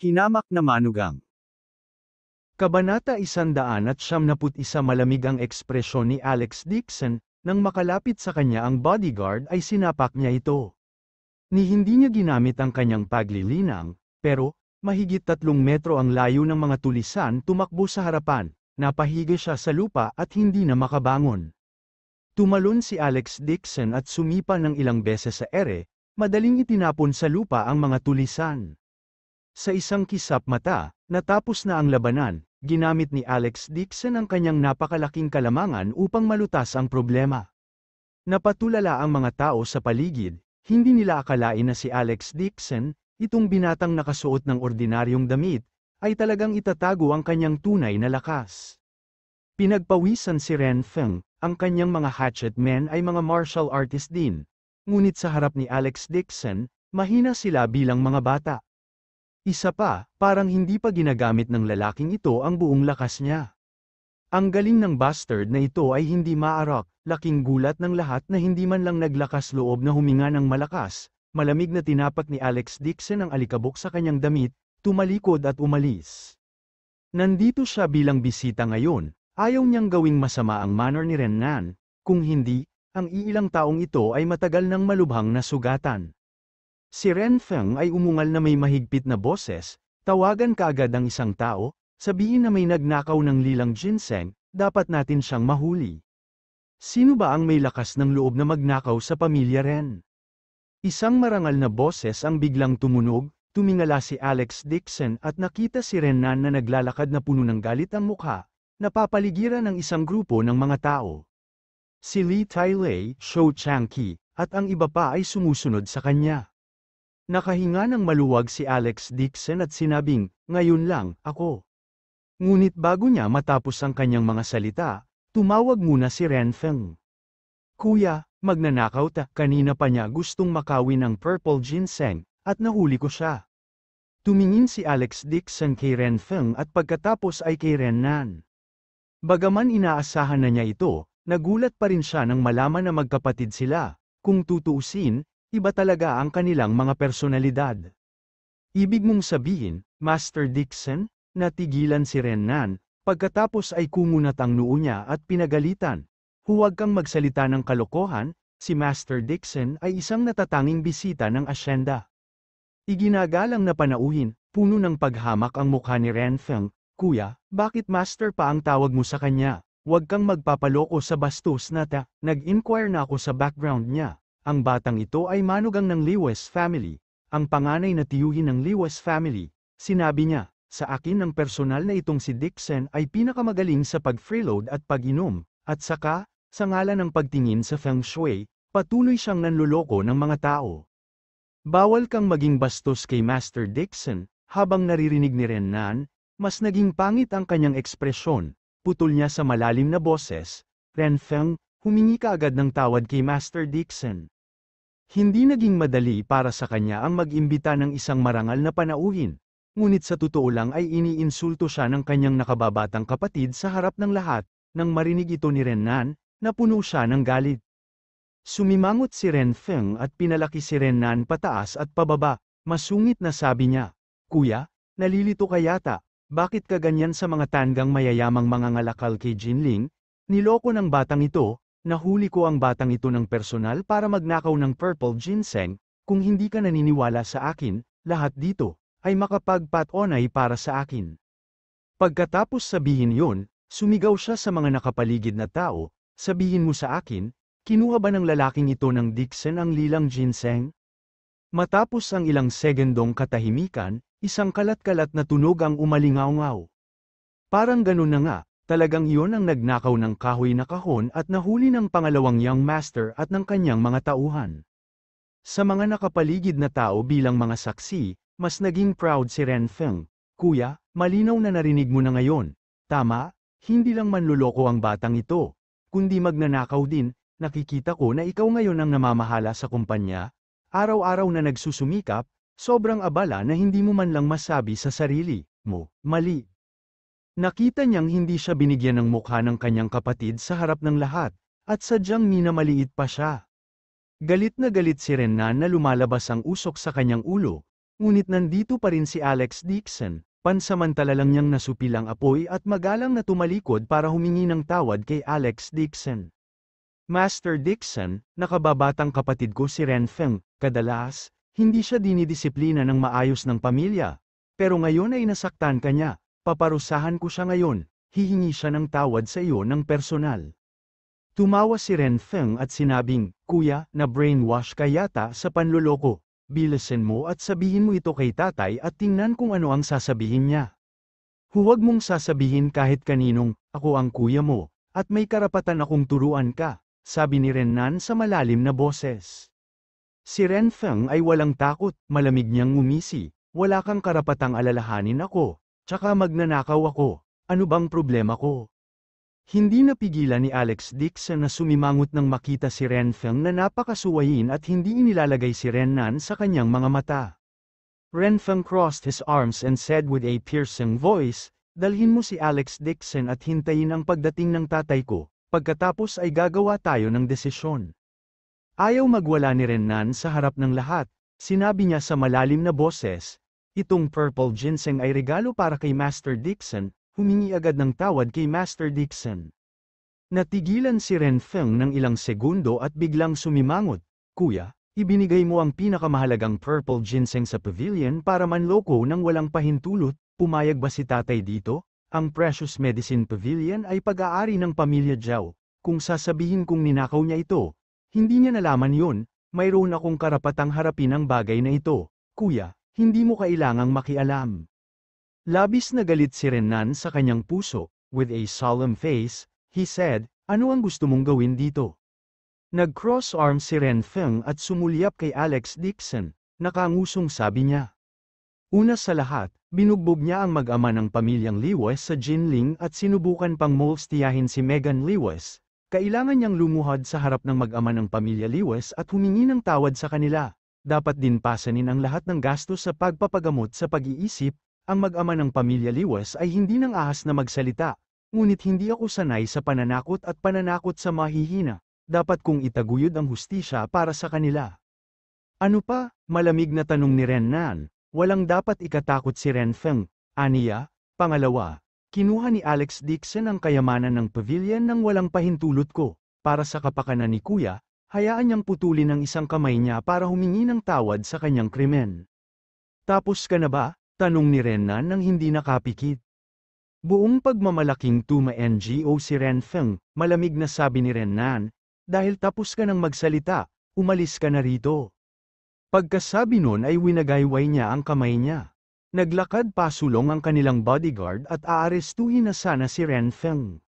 Hinamak na manugang. Kabanata 171. Malamig ang ekspresyon ni Alex Dixon, nang makalapit sa kanya ang bodyguard ay sinapak niya ito. Ni hindi niya ginamit ang kanyang paglilinang, pero, mahigit 3 metro ang layo ng mga tulisan tumakbo sa harapan, napahiga siya sa lupa at hindi na makabangon. Tumalon si Alex Dixon at sumipa ng ilang beses sa ere, madaling itinapon sa lupa ang mga tulisan. Sa isang kisap mata, natapos na ang labanan, ginamit ni Alex Dixon ang kanyang napakalaking kalamangan upang malutas ang problema. Napatulala ang mga tao sa paligid, hindi nila akalain na si Alex Dixon, itong binatang nakasuot ng ordinaryong damit, ay talagang itatago ang kanyang tunay na lakas. Pinagpawisan si Ren Feng, ang kanyang mga hatchet men ay mga martial artist din, ngunit sa harap ni Alex Dixon, mahina sila bilang mga bata. Isa pa, parang hindi pa ginagamit ng lalaking ito ang buong lakas niya. Ang galing ng bastard na ito ay hindi maarak, laking gulat ng lahat na hindi man lang naglakas loob na huminga ng malakas, malamig na tinapak ni Alex Dixon ang alikabok sa kanyang damit, tumalikod at umalis. Nandito siya bilang bisita ngayon, ayaw niyang gawing masama ang manner ni Renan, kung hindi, ang iilang taong ito ay matagal nang malubhang na sugatan. Si Ren Feng ay umungal na may mahigpit na boses, tawagan kaagad ang isang tao, sabihin na may nagnakaw ng lilang ginseng, dapat natin siyang mahuli. Sino ba ang may lakas ng loob na magnakaw sa pamilya Ren? Isang marangal na boses ang biglang tumunog, tumingala si Alex Dixon at nakita si Renan na naglalakad na puno ng galit ang mukha, napapaligiran ng isang grupo ng mga tao. Si Li Tailei, Shou Changqi, at ang iba pa ay sumusunod sa kanya. Nakahinga ng maluwag si Alex Dixon at sinabing, ngayon lang, ako. Ngunit bago niya matapos ang kanyang mga salita, tumawag muna si Ren Feng. Kuya, magnanakaw ta, kanina pa niya gustong makawin ng purple ginseng, at nahuli ko siya. Tumingin si Alex Dixon kay Ren Feng at pagkatapos ay kay Renan. Bagaman inaasahan na niya ito, nagulat pa rin siya nang malaman na magkapatid sila, kung tutuusin, iba talaga ang kanilang mga personalidad. Ibig mong sabihin, Master Dixon, natigilan si Renan, pagkatapos ay kumunat ang noo niya at pinagalitan. Huwag kang magsalita ng kalokohan, si Master Dixon ay isang natatanging bisita ng asyenda. Iginagalang na panauhin, puno ng paghamak ang mukha ni Ren Feng, Kuya, bakit Master pa ang tawag mo sa kanya? Huwag kang magpapaloko sa bastos na ta, nag-inquire na ako sa background niya. Ang batang ito ay manugang ng Lewis family, ang panganay na tiyuhin ng Lewis family. Sinabi niya, sa akin ng personal na itong si Dixon ay pinakamagaling sa pag-freeload at pag-inom, at saka, sa ngalan ng pagtingin sa Feng Shui, patuloy siyang nanloloko ng mga tao. Bawal kang maging bastos kay Master Dixon. Habang naririnig ni Renan, mas naging pangit ang kanyang ekspresyon, putol niya sa malalim na boses, Ren Feng, humingi ka agad ng tawad kay Master Dixon. Hindi naging madali para sa kanya ang mag-imbita ng isang marangal na panauhin, ngunit sa totoo lang ay iniinsulto siya ng kanyang nakababatang kapatid sa harap ng lahat, nang marinig ito ni Renan, napuno siya ng galit. Sumimangot si Ren Feng at pinalaki si Renan pataas at pababa, masungit na sabi niya, Kuya, nalilito ka yata, bakit ka ganyan sa mga tandang mayayamang mga ngalakal kay Jinling? Niloko ng batang ito, nahuli ko ang batang ito ng personal para magnakaw ng purple ginseng, kung hindi ka naniniwala sa akin, lahat dito, ay makapagpatonay para sa akin. Pagkatapos sabihin yon, sumigaw siya sa mga nakapaligid na tao, sabihin mo sa akin, kinuha ba ng lalaking ito ng Dixon ang lilang ginseng? Matapos ang ilang segundong katahimikan, isang kalat-kalat na tunog ang umalingaw-ngaw. Parang ganun na nga. Talagang iyon ang nagnakaw ng kahoy na kahon at nahuli ng pangalawang young master at ng kanyang mga tauhan. Sa mga nakapaligid na tao bilang mga saksi, mas naging proud si Ren Feng. Kuya, malinaw na narinig mo na ngayon. Tama, hindi lang manluloko ang batang ito, kundi magnanakaw din. Nakikita ko na ikaw ngayon ang namamahala sa kumpanya. Araw-araw na nagsusumikap, sobrang abala na hindi mo man lang masabi sa sarili mo, mali. Nakita niyang hindi siya binigyan ng mukha ng kanyang kapatid sa harap ng lahat, at sadyang minamaliit pa siya. Galit na galit si Renan na lumalabas ang usok sa kanyang ulo, Ngunit nandito pa rin si Alex Dixon, pansamantala lang niyang nasupil ang apoy at magalang na tumalikod para humingi ng tawad kay Alex Dixon. Master Dixon, nakababatang kapatid ko si Renfeng, kadalas, hindi siya dinidisiplina ng maayos ng pamilya. Pero ngayon ay nasaktan ka niya, paparusahan ko siya ngayon, hihingi siya ng tawad sa iyo ng personal. Tumawa si Renfeng at sinabing, Kuya, na-brainwash ka yata sa panloloko. Bilisan mo at sabihin mo ito kay tatay at tingnan kung ano ang sasabihin niya. Huwag mong sasabihin kahit kaninong, ako ang kuya mo, at may karapatan akong turuan ka, sabi ni Renan sa malalim na boses. Si Renfeng ay walang takot, malamig niyang ngumisi, wala kang karapatang alalahanin ako, tsaka magnanakaw ako, ano bang problema ko? Hindi napigilan ni Alex Dixon na sumimangot nang makita si Renfeng na napakasuwayin at hindi inilalagay si Renan sa kanyang mga mata. Renfeng crossed his arms and said with a piercing voice, dalhin mo si Alex Dixon at hintayin ang pagdating ng tatay ko, pagkatapos ay gagawa tayo ng desisyon. Ayaw magwala ni Renan sa harap ng lahat, sinabi niya sa malalim na boses, itong purple ginseng ay regalo para kay Master Dixon. Humingi agad ng tawad kay Master Dixon. Natigilan si Renfeng ng ilang segundo at biglang sumimangot, Kuya, ibinigay mo ang pinakamahalagang purple ginseng sa pavilion para manloko ng walang pahintulot, pumayag ba si tatay dito? Ang Precious Medicine Pavilion ay pag-aari ng pamilya Zhao. Kung sasabihin kong ninakaw niya ito, hindi niya nalaman yun, mayroon akong karapatang harapin ang bagay na ito. Kuya, hindi mo kailangang makialam. Labis na galit si Renan sa kanyang puso, with a solemn face, he said, ano ang gusto mong gawin dito? Nag-cross arms si Renfeng at sumulyap kay Alex Dixon, nakangusong sabi niya. Una sa lahat, binugbog niya ang mag-ama ng pamilyang Lewis sa Jinling at sinubukan pang molestiyahin si Megan Lewis. Kailangan niyang lumuhad sa harap ng mag-ama ng pamilya Lewis at humingi ng tawad sa kanila. Dapat din pasanin ang lahat ng gastos sa pagpapagamot sa pag-iisip. Ang mag-ama ng pamilya Lewis ay hindi nang ahas na magsalita, ngunit hindi ako sanay sa pananakot at pananakot sa mahihina, dapat kong itaguyod ang hustisya para sa kanila. Ano pa? Malamig na tanong ni Renan, walang dapat ikatakot si Renfeng, aniya. Pangalawa, kinuha ni Alex Dixon ang kayamanan ng pavilion nang walang pahintulot ko, para sa kapakanan ni Kuya, hayaan niyang putulin ang isang kamay niya para humingi ng tawad sa kanyang krimen. Tapos ka na ba? Tanong ni Renan nang hindi nakapikit. Buong pagmamalaking tuma-NGO si Renfeng, malamig na sabi ni Renan, dahil tapos ka nang magsalita, umalis ka na rito. Pagkasabi nun ay winagayway niya ang kamay niya. Naglakad pasulong ang kanilang bodyguard at aarestuhin na sana si Renfeng.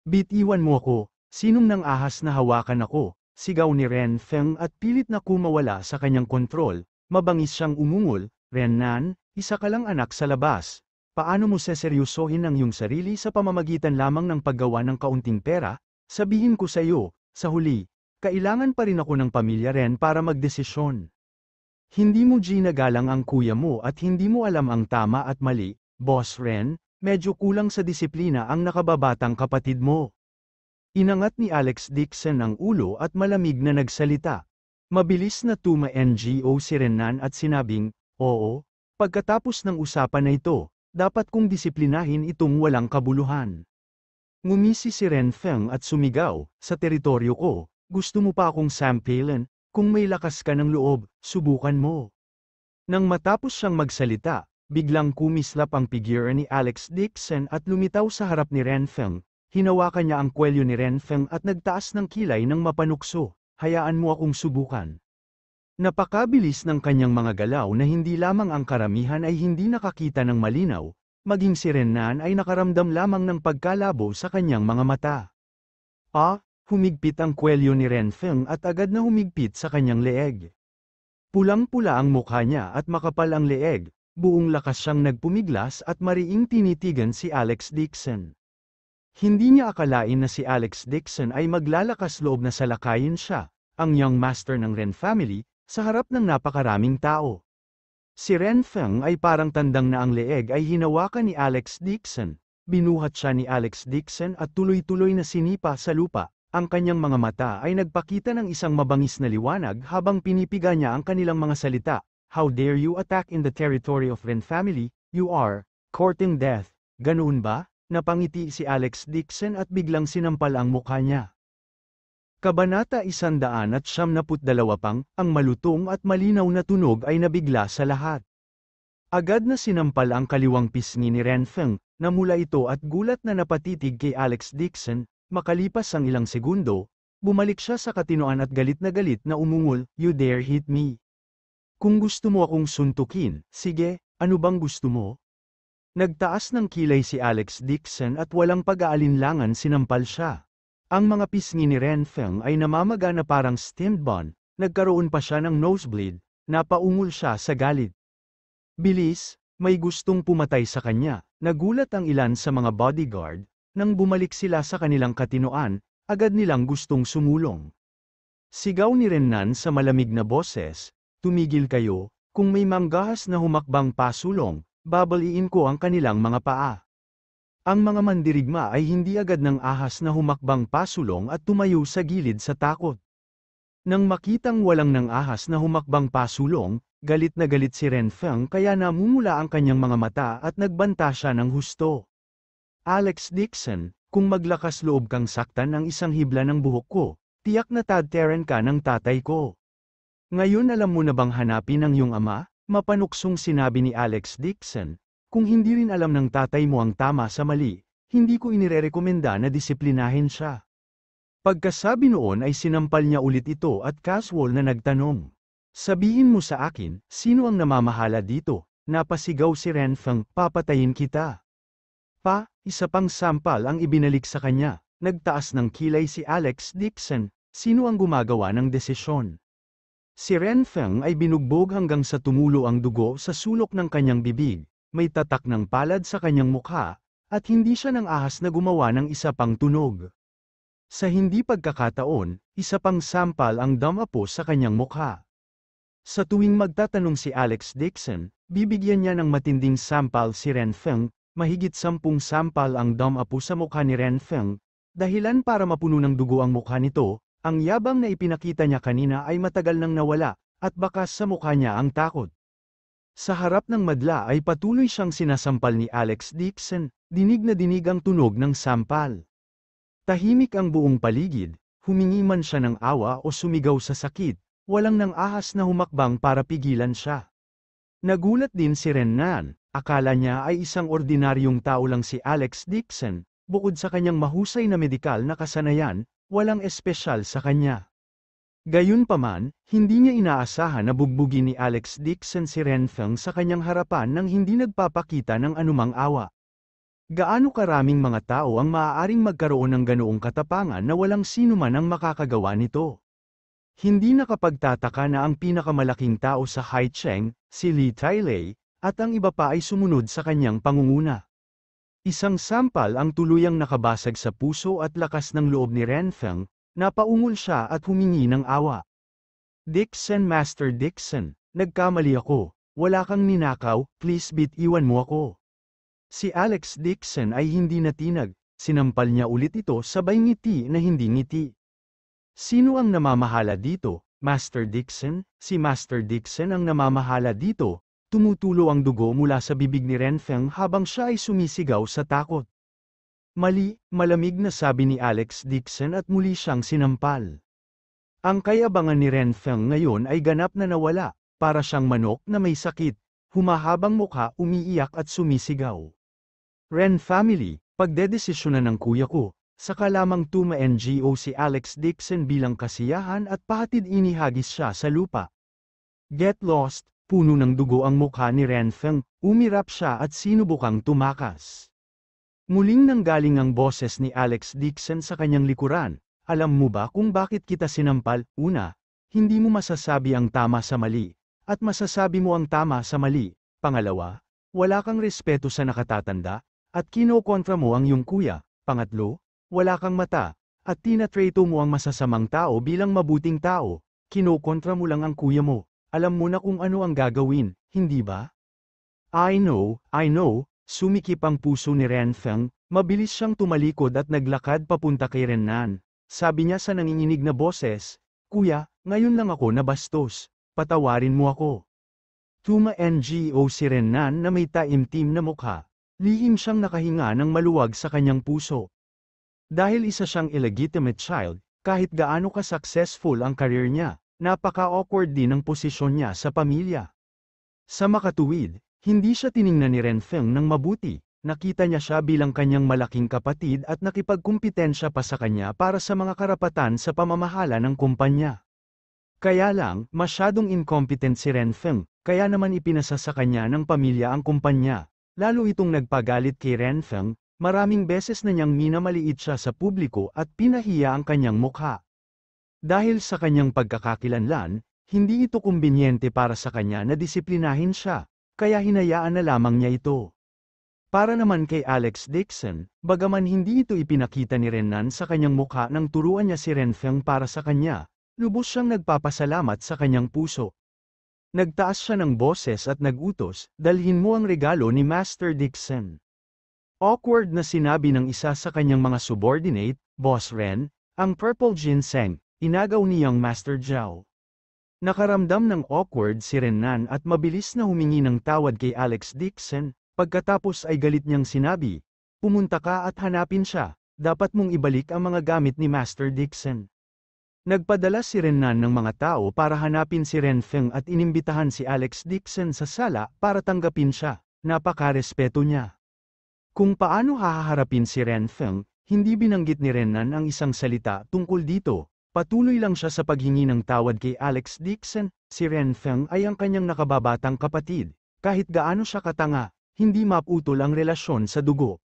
Bitiwan mo ako, sinong nang ahas na hawakan ako, sigaw ni Renfeng at pilit na kumawala sa kanyang kontrol, mabangis siyang umungol, Renan, isa ka lang anak sa labas. Paano mo seseryosohin ang iyong sarili sa pamamagitan lamang ng paggawa ng kaunting pera? Sabihin ko sa iyo, sa huli, kailangan pa rin ako ng pamilya Ren para magdesisyon. Hindi mo ginagalang ang kuya mo at hindi mo alam ang tama at mali, Boss Ren, medyo kulang sa disiplina ang nakababatang kapatid mo. Inangat ni Alex Dixon ang ulo at malamig na nagsalita. Mabilis na tuma-NGO si Renan at sinabing, oo. Pagkatapos ng usapan na ito, dapat kong disiplinahin itong walang kabuluhan. Ngumisi si Renfeng at sumigaw, sa teritoryo ko, gusto mo pa akong sampalin, kung may lakas ka ng loob, subukan mo. Nang matapos siyang magsalita, biglang kumislap ang figure ni Alex Dixon at lumitaw sa harap ni Renfeng, hinawakan niya ang kwelyo ni Renfeng at nagtaas ng kilay ng mapanukso, hayaan mo akong subukan. Napakabilis ng kanyang mga galaw na hindi lamang ang karamihan ay hindi nakakita ng malinaw, maging si Renan ay nakaramdam lamang ng pagkalabo sa kanyang mga mata. Humigpit ang kwelyo ni Renfeng at agad na humigpit sa kanyang leeg. Pulang-pula ang mukha niya at makapal ang leeg, buong lakas siyang nagpumiglas at mariing tinitigan si Alex Dixon. Hindi niya akalain na si Alex Dixon ay maglalakas loob na salakayin siya, ang young master ng Ren family, sa harap ng napakaraming tao. Si Renfeng ay parang tandang na ang leeg ay hinawakan ni Alex Dixon, binuhat siya ni Alex Dixon at tuloy-tuloy na sinipa sa lupa, ang kanyang mga mata ay nagpakita ng isang mabangis na liwanag habang pinipiga niya ang kanilang mga salita, how dare you attack in the territory of Ren family, you are, courting death, ganoon ba? Napangiti si Alex Dixon at biglang sinampal ang mukha niya. Kabanata 192 pang, ang malutong at malinaw na tunog ay nabigla sa lahat. Agad na sinampal ang kaliwang pisngi ni Renfeng, namula ito at gulat na napatitig kay Alex Dixon, makalipas ang ilang segundo, bumalik siya sa katinoan at galit na umungol, you dare hit me. Kung gusto mo akong suntukin, sige, ano bang gusto mo? Nagtaas ng kilay si Alex Dixon at walang pag-aalinlangan sinampal siya. Ang mga pisngi ni Renfeng ay namamaga na parang steamed bun, nagkaroon pa siya ng nosebleed, napaungol siya sa galit. Bilis, may gustong pumatay sa kanya, nagulat ang ilan sa mga bodyguard, nang bumalik sila sa kanilang katinoan, agad nilang gustong sumulong. Sigaw ni Renan sa malamig na boses, tumigil kayo, kung may manggahas na humakbang pasulong, babaliin ko ang kanilang mga paa. Ang mga mandirigma ay hindi agad ng ahas na humakbang pasulong at tumayo sa gilid sa takot. Nang makitang walang nang ahas na humakbang pasulong, galit na galit si Renfeng kaya namumula ang kanyang mga mata at nagbanta siya ng husto. Alex Dixon, kung maglakas loob kang saktan ng isang hibla ng buhok ko, tiyak na tadteren ka ng tatay ko. Ngayon alam mo na bang hanapin ang iyong ama? Mapanuksong sinabi ni Alex Dixon. Kung hindi rin alam ng tatay mo ang tama sa mali, hindi ko inirerekomenda na disiplinahin siya. Pagkasabi noon ay sinampal niya ulit ito at casual na nagtanong. Sabihin mo sa akin, sino ang namamahala dito? Napasigaw si Renfeng, papatayin kita. Isa pang sampal ang ibinalik sa kanya. Nagtaas ng kilay si Alex Dixon, sino ang gumagawa ng desisyon? Si Renfeng ay binugbog hanggang sa tumulo ang dugo sa sulok ng kanyang bibig. May tatak ng palad sa kanyang mukha, at hindi siya ng ahas na gumawa ng isa pang tunog. Sa hindi pagkakataon, isa pang sampal ang damapo sa kanyang mukha. Sa tuwing magtatanong si Alex Dixon, bibigyan niya ng matinding sampal si Renfeng, mahigit 10 sampal ang damapo sa mukha ni Renfeng, dahilan para mapuno ng dugo ang mukha nito, ang yabang na ipinakita niya kanina ay matagal nang nawala, at bakas sa mukha niya ang takot. Sa harap ng madla ay patuloy siyang sinasampal ni Alex Dixon, dinig na dinig ang tunog ng sampal. Tahimik ang buong paligid, humingi man siya ng awa o sumigaw sa sakit, walang nang ahas na humakbang para pigilan siya. Nagulat din si Renan, akala niya ay isang ordinaryong tao lang si Alex Dixon, bukod sa kanyang mahusay na medikal na kasanayan, walang espesyal sa kanya. Gayunpaman, hindi niya inaasahan na bugbugin ni Alex Dixon si Renfeng sa kanyang harapan nang hindi nagpapakita ng anumang awa. Gaano karaming mga tao ang maaaring magkaroon ng ganoong katapangan na walang sinuman ang makakagawa nito? Hindi nakapagtataka na ang pinakamalaking tao sa Haicheng, si Li Tailei, at ang iba pa ay sumunod sa kanyang pangunguna. Isang sampal ang tuluyang nakabasag sa puso at lakas ng loob ni Renfeng, napaungol siya at humingi ng awa. Dixon, Master Dixon, nagkamali ako, wala kang ninakaw, please bitiwan mo ako. Si Alex Dixon ay hindi natinag, sinampal niya ulit ito sabay ngiti na hindi ngiti. Sino ang namamahala dito, Master Dixon? Si Master Dixon ang namamahala dito. Tumutulo ang dugo mula sa bibig ni Renfeng habang siya ay sumisigaw sa takot. Mali, malamig na sabi ni Alex Dixon at muli siyang sinampal. Ang kayabangan ni Renfeng ngayon ay ganap na nawala, para siyang manok na may sakit, humahabang mukha, umiiyak at sumisigaw. Ren family, pagdedesisyonan ng kuya ko, saka lamang tuma-NGO si Alex Dixon bilang kasiyahan at pahatid inihagis siya sa lupa. Get lost. Puno ng dugo ang mukha ni Renfeng, umirap siya at sinubukang tumakas. Muling nanggaling ang boses ni Alex Dixon sa kanyang likuran, alam mo ba kung bakit kita sinampal? Una, hindi mo masasabi ang tama sa mali, at masasabi mo ang tama sa mali. Pangalawa, wala kang respeto sa nakatatanda, at kinokontra mo ang iyong kuya. Pangatlo, wala kang mata, at tinatreto mo ang masasamang tao bilang mabuting tao, kinokontra mo lang ang kuya mo. Alam mo na kung ano ang gagawin, hindi ba? I know, sumikip ang puso ni Renfeng, mabilis siyang tumalikod at naglakad papunta kay Renan. Sabi niya sa nanginginig na boses, Kuya, ngayon lang ako nabastos, patawarin mo ako. Ngo si Renan na may taimtim na mukha. Lihim siyang nakahinga ng maluwag sa kanyang puso. Dahil isa siyang illegitimate child, kahit gaano ka-successful ang career niya, napaka-awkward din ang posisyon niya sa pamilya. Sa makatuwid, hindi siya tiningnan ni Renfeng ng mabuti, nakita niya siya bilang kanyang malaking kapatid at nakipagkumpitensya pa sa kanya para sa mga karapatan sa pamamahala ng kumpanya. Kaya lang, masyadong incompetent si Renfeng, kaya naman ipinasa sa kanya ng pamilya ang kumpanya. Lalo itong nagpagalit kay Renfeng, maraming beses na niyang minamaliit siya sa publiko at pinahiya ang kanyang mukha. Dahil sa kanyang pagkakakilanlan, hindi ito kumbinyente para sa kanya na disiplinahin siya, kaya hinayaan na lamang niya ito. Para naman kay Alex Dixon, bagaman hindi ito ipinakita ni Renan sa kanyang mukha nang turuan niya si Renfeng para sa kanya, lubos siyang nagpapasalamat sa kanyang puso. Nagtaas siya ng boses at nagutos, dalhin mo ang regalo ni Master Dixon. Awkward na sinabi ng isa sa kanyang mga subordinate, Boss Ren, ang purple ginseng, inagaw niyang Master Zhao. Nakaramdam ng awkward si Renan at mabilis na humingi ng tawad kay Alex Dixon, pagkatapos ay galit niyang sinabi, pumunta ka at hanapin siya, dapat mong ibalik ang mga gamit ni Master Dixon. Nagpadala si Renan ng mga tao para hanapin si Renfeng at inimbitahan si Alex Dixon sa sala para tanggapin siya, napaka-respeto niya. Kung paano haharapin si Renfeng, hindi binanggit ni Renan ang isang salita tungkol dito, patuloy lang siya sa paghingi ng tawad kay Alex Dixon, si Renfeng ay ang kanyang nakababatang kapatid, kahit gaano siya katanga, hindi maputol ang relasyon sa dugo.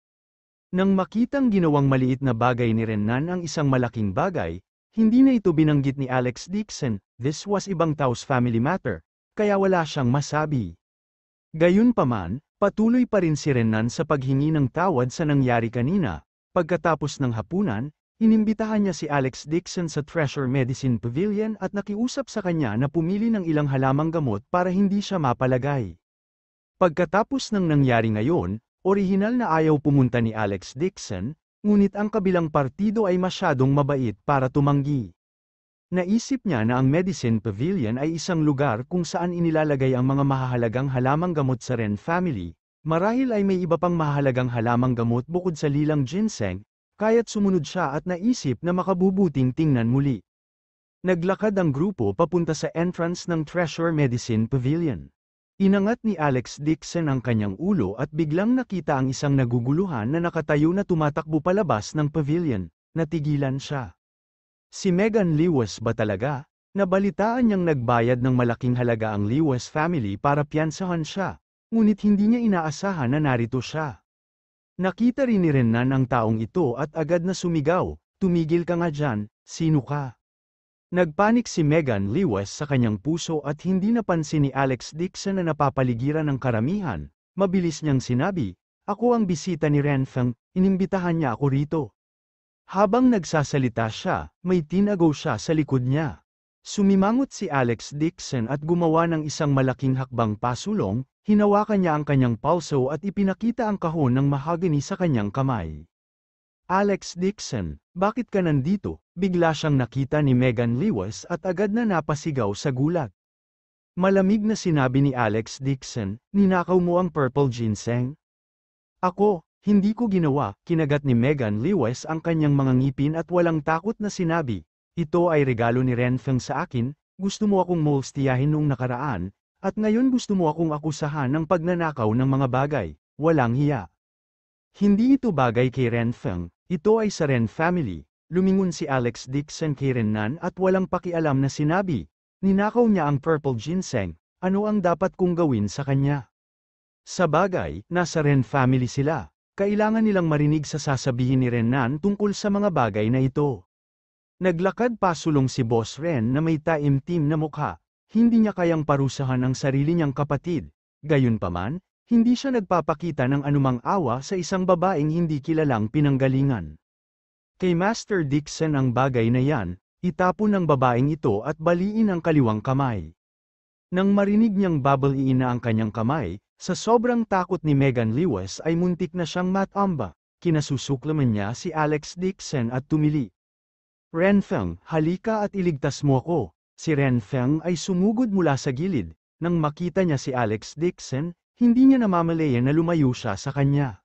Nang makitang ginawang maliit na bagay ni Renan ang isang malaking bagay, hindi na ito binanggit ni Alex Dixon, this was ibang tao's family matter, kaya wala siyang masabi. Gayunpaman, patuloy pa rin si Renan sa paghingi ng tawad sa nangyari kanina. Pagkatapos ng hapunan, inimbitahan niya si Alex Dixon sa Treasure Medicine Pavilion at nakiusap sa kanya na pumili ng ilang halamang gamot para hindi siya mapalagay. Pagkatapos ng nangyari ngayon, orihinal na ayaw pumunta ni Alex Dixon, ngunit ang kabilang partido ay masyadong mabait para tumanggi. Naisip niya na ang Medicine Pavilion ay isang lugar kung saan inilalagay ang mga mahahalagang halamang gamot sa Ren family, marahil ay may iba pang mahahalagang halamang gamot bukod sa lilang ginseng, kaya't sumunod siya at naisip na makabubuting tingnan muli. Naglakad ang grupo papunta sa entrance ng Treasure Medicine Pavilion. Inangat ni Alex Dixon ang kanyang ulo at biglang nakita ang isang naguguluhan na nakatayo na tumatakbo palabas ng pavilion, natigilan siya. Si Megan Lewis ba talaga? Nabalitaan niyang nagbayad ng malaking halaga ang Lewis family para piyansahan siya, ngunit hindi niya inaasahan na narito siya. Nakita rin ni Renan ang taong ito at agad na sumigaw, tumigil ka nga dyan, sino ka? Nagpanik si Megan Lewis sa kanyang puso at hindi napansin ni Alex Dixon na napapaligiran ng karamihan. Mabilis niyang sinabi, ako ang bisita ni Renfeng, inimbitahan niya ako rito. Habang nagsasalita siya, may tinago siya sa likod niya. Sumimangot si Alex Dixon at gumawa ng isang malaking hakbang pasulong, hinawakan niya ang kanyang palso at ipinakita ang kahon ng mahogany sa kanyang kamay. Alex Dixon, bakit ka nandito? Bigla siyang nakita ni Megan Lewis at agad na napasigaw sa gulat. Malamig na sinabi ni Alex Dixon, ninakaw mo ang purple ginseng? Ako, hindi ko ginawa, kinagat ni Megan Lewis ang kanyang mga ngipin at walang takot na sinabi, ito ay regalo ni Renfeng sa akin, gusto mo akong molestiyahin noong nakaraan, at ngayon gusto mo akong akusahan ng pagnanakaw ng mga bagay, walang hiya. Hindi ito bagay kay Renfeng, ito ay sa Ren family. Lumingon si Alex Dixon kay Renan at walang pakialam na sinabi, ninakaw niya ang purple ginseng, ano ang dapat kong gawin sa kanya? Sa bagay, nasa Ren family sila, kailangan nilang marinig sa sasabihin ni Renan tungkol sa mga bagay na ito. Naglakad pasulong si Boss Ren na may taimtim na mukha, hindi niya kayang parusahan ang sarili niyang kapatid, gayunpaman, hindi siya nagpapakita ng anumang awa sa isang babaeng hindi kilalang pinanggalingan. Kay Master Dixon ang bagay na yan, itapon ng babaeng ito at baliin ang kaliwang kamay. Nang marinig niyang babaliin na ang kanyang kamay, sa sobrang takot ni Megan Lewis ay muntik na siyang matamba, kinasusuklaman niya si Alex Dixon at tumili. Renfeng, halika at iligtas mo ako. Si Renfeng ay sumugod mula sa gilid, Nang makita niya si Alex Dixon, hindi niya namamalayan na lumayo siya sa kanya.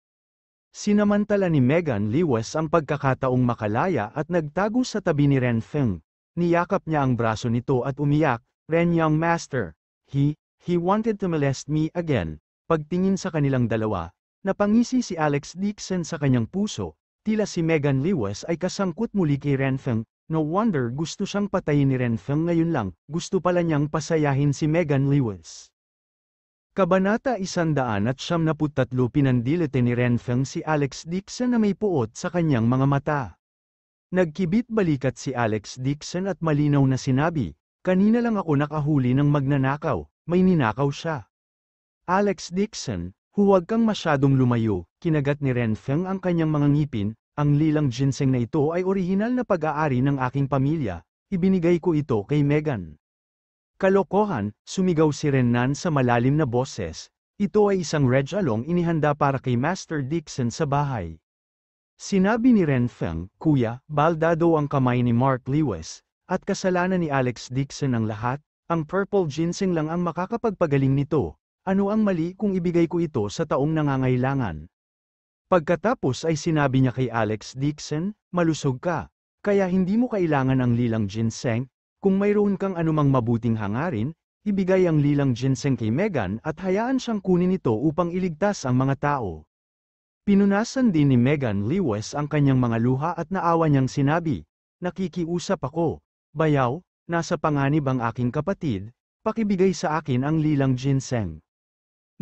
Sinamantala ni Megan Lewis ang pagkakataong makalaya at nagtago sa tabi ni Ren Feng. Niyakap niya ang braso nito at umiyak, "Ren young master, he wanted to molest me again." Pagtingin sa kanilang dalawa, napangisi si Alex Dixon sa kanyang puso, tila si Megan Lewis ay kasangkot muli kay Ren Feng. No wonder gusto siyang patayin ni Ren Feng ngayon lang, gusto pala niyang pasayahin si Megan Lewis. Kabanata 193 Pinandilite ni Ren Feng si Alex Dixon na may puot sa kanyang mga mata. Nagkibit balikat si Alex Dixon at malinaw na sinabi, "Kanina lang ako nakahuli ng magnanakaw, may ninakaw siya." "Alex Dixon, huwag kang masyadong lumayo," kinagat ni Ren Feng ang kanyang mga ngipin, "ang lilang ginseng na ito ay orihinal na pag-aari ng aking pamilya, ibinigay ko ito kay Megan." "Kalokohan," sumigaw si Renan sa malalim na boses, "ito ay isang regalong inihanda para kay Master Dixon sa bahay." Sinabi ni Ren Feng, "Kuya, baldado ang kamay ni Mark Lewis, at kasalanan ni Alex Dixon ang lahat, ang purple ginseng lang ang makakapagpagaling nito, ano ang mali kung ibigay ko ito sa taong nangangailangan?" Pagkatapos ay sinabi niya kay Alex Dixon, "Malusog ka, kaya hindi mo kailangan ang lilang ginseng. Kung mayroon kang anumang mabuting hangarin, ibigay ang lilang ginseng kay Megan at hayaan siyang kunin ito upang iligtas ang mga tao." Pinunasan din ni Megan Lewis ang kanyang mga luha at naawa niyang sinabi, "Nakikiusap ako, bayaw, nasa panganib ang aking kapatid, pakibigay sa akin ang lilang ginseng."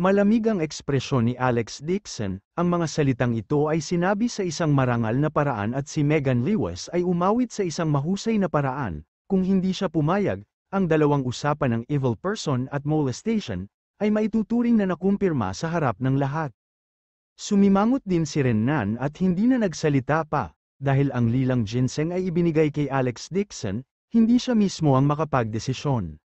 Malamig ang ekspresyon ni Alex Dixon, ang mga salitang ito ay sinabi sa isang marangal na paraan at si Megan Lewis ay umawit sa isang mahusay na paraan. Kung hindi siya pumayag, ang dalawang usapan ng evil person at molestation, ay maituturing na nakumpirma sa harap ng lahat. Sumimangot din si Renan at hindi na nagsalita pa, dahil ang lilang ginseng ay ibinigay kay Alex Dixon, hindi siya mismo ang makapagdesisyon.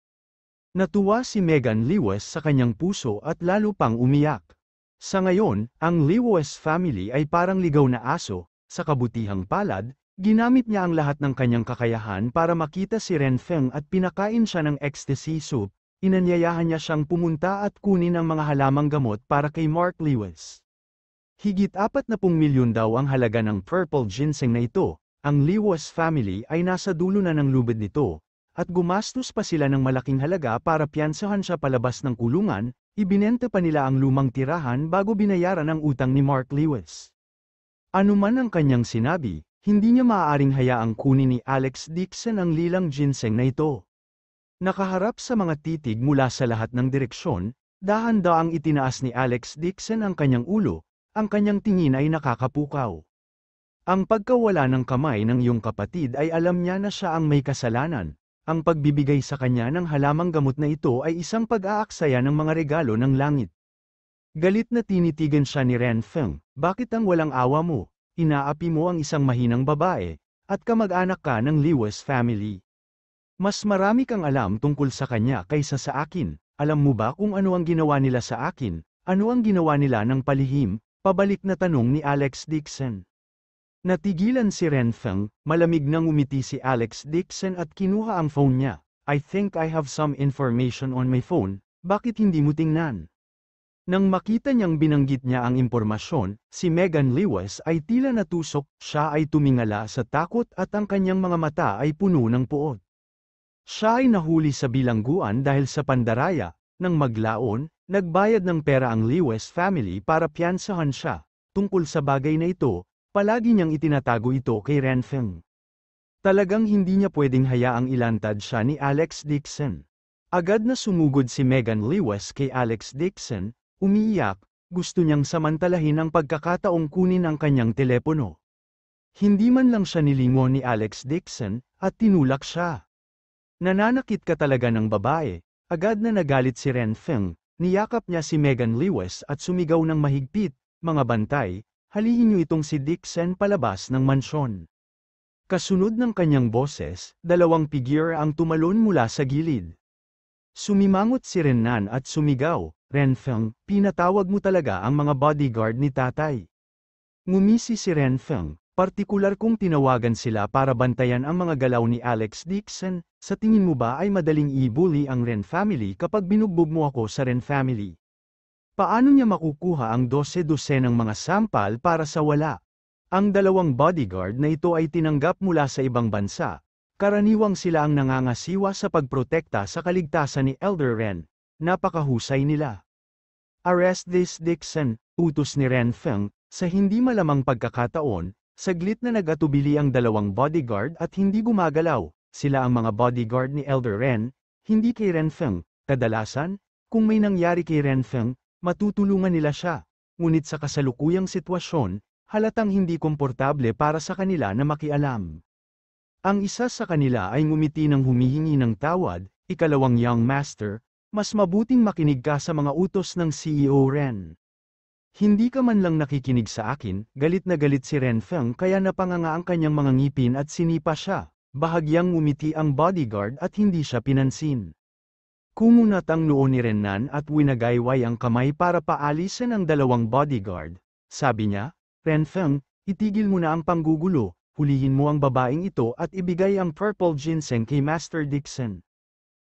Natuwa si Megan Lewis sa kanyang puso at lalo pang umiyak. Sa ngayon, ang Lewis family ay parang ligaw na aso, sa kabutihang palad, ginamit niya ang lahat ng kanyang kakayahan para makita si Ren Feng at pinakain siya ng ecstasy soup, inanyayahan niya siyang pumunta at kunin ang mga halamang gamot para kay Mark Lewis. Higit 40 milyon daw ang halaga ng purple ginseng na ito, ang Lewis family ay nasa dulo na ng lubid nito, at gumastos pa sila ng malaking halaga para piyansahan siya palabas ng kulungan, ibinenta pa nila ang lumang tirahan bago binayaran ang utang ni Mark Lewis. Ano man ang kanyang sinabi, hindi niya maaaring hayaang kunin ni Alex Dixon ang lilang ginseng na ito. Nakaharap sa mga titig mula sa lahat ng direksyon, dahan-daang itinaas ni Alex Dixon ang kanyang ulo, ang kanyang tingin ay nakakapukaw. "Ang pagkawala ng kamay ng iyong kapatid ay alam niya na siya ang may kasalanan. Ang pagbibigay sa kanya ng halamang gamot na ito ay isang pag-aaksaya ng mga regalo ng langit." Galit na tinitigan siya ni Ren Feng, "Bakit ang walang awa mo? Inaapi mo ang isang mahinang babae, at kamag-anak ka ng Lewis family. Mas marami kang alam tungkol sa kanya kaysa sa akin. Alam mo ba kung ano ang ginawa nila sa akin? Ano ang ginawa nila ng palihim?" Pabalik na tanong ni Alex Dixon. Natigilan si Ren Feng, malamig nang umiti si Alex Dixon at kinuha ang phone niya. "I think I have some information on my phone, bakit hindi mo tingnan?" Nang makita niyang binanggit niya ang impormasyon, si Megan Lewis ay tila natusok, siya ay tumingala sa takot at ang kanyang mga mata ay puno ng puot. Siya ay nahuli sa bilangguan dahil sa pandaraya, nang maglaon, nagbayad ng pera ang Lewis family para piyansahan siya. Tungkol sa bagay na ito, palagi niyang itinatago ito kay Ren Feng. Talagang hindi niya pwedeng hayaang ilantad siya ni Alex Dixon. Agad na sumugod si Megan Lewis kay Alex Dixon, umiiyak, gusto niyang samantalahin ang pagkakataong kunin ang kanyang telepono. Hindi man lang siya nilingon ni Alex Dixon, at tinulak siya. "Nananakit ka talaga ng babae." Agad na nagalit si Ren Feng, niyakap niya si Megan Lewis at sumigaw ng mahigpit, "Mga bantay, halihin niyo itong si Dixon palabas ng mansyon." Kasunod ng kanyang boses, dalawang figure ang tumalon mula sa gilid. Sumimangot si Renan at sumigaw, "Ren Feng, pinatawag mo talaga ang mga bodyguard ni tatay." Ngumisi si Ren Feng, Partikular kung tinawagan sila para bantayan ang mga galaw ni Alex Dixon, sa tingin mo ba ay madaling i-bully ang Ren family kapag binugbog mo ako sa Ren family? Paano niya makukuha ang 12-12 ng mga sampal para sa wala? Ang dalawang bodyguard na ito ay tinanggap mula sa ibang bansa. Karaniwang sila ang nangangasiwa sa pagprotekta sa kaligtasan ni Elder Ren. Napakahusay nila. Arrest this Dixon, utos ni Ren Feng, sa hindi malamang pagkakataon. Saglit na nag-atubili ang dalawang bodyguard at hindi gumagalaw, sila ang mga bodyguard ni Elder Ren, hindi kay Ren Feng. Kadalasan, kung may nangyari kay Ren Feng, matutulungan nila siya. Ngunit sa kasalukuyang sitwasyon, halatang hindi komportable para sa kanila na makialam. Ang isa sa kanila ay ngumiti ng humihingi ng tawad, ikalawang young master, mas mabuting makinig ka sa mga utos ng CEO Ren. Hindi ka man lang nakikinig sa akin, galit na galit si Ren Feng kaya napanganga ang kanyang mga ngipin at sinipa siya. Bahagyang ngumiti ang bodyguard at hindi siya pinansin. Kumunat ang noo ni Renan at winagayway ang kamay para paalisin ang dalawang bodyguard. Sabi niya, Ren Feng, itigil mo na ang panggugulo, hulihin mo ang babaeng ito at ibigay ang purple ginseng kay Master Dixon.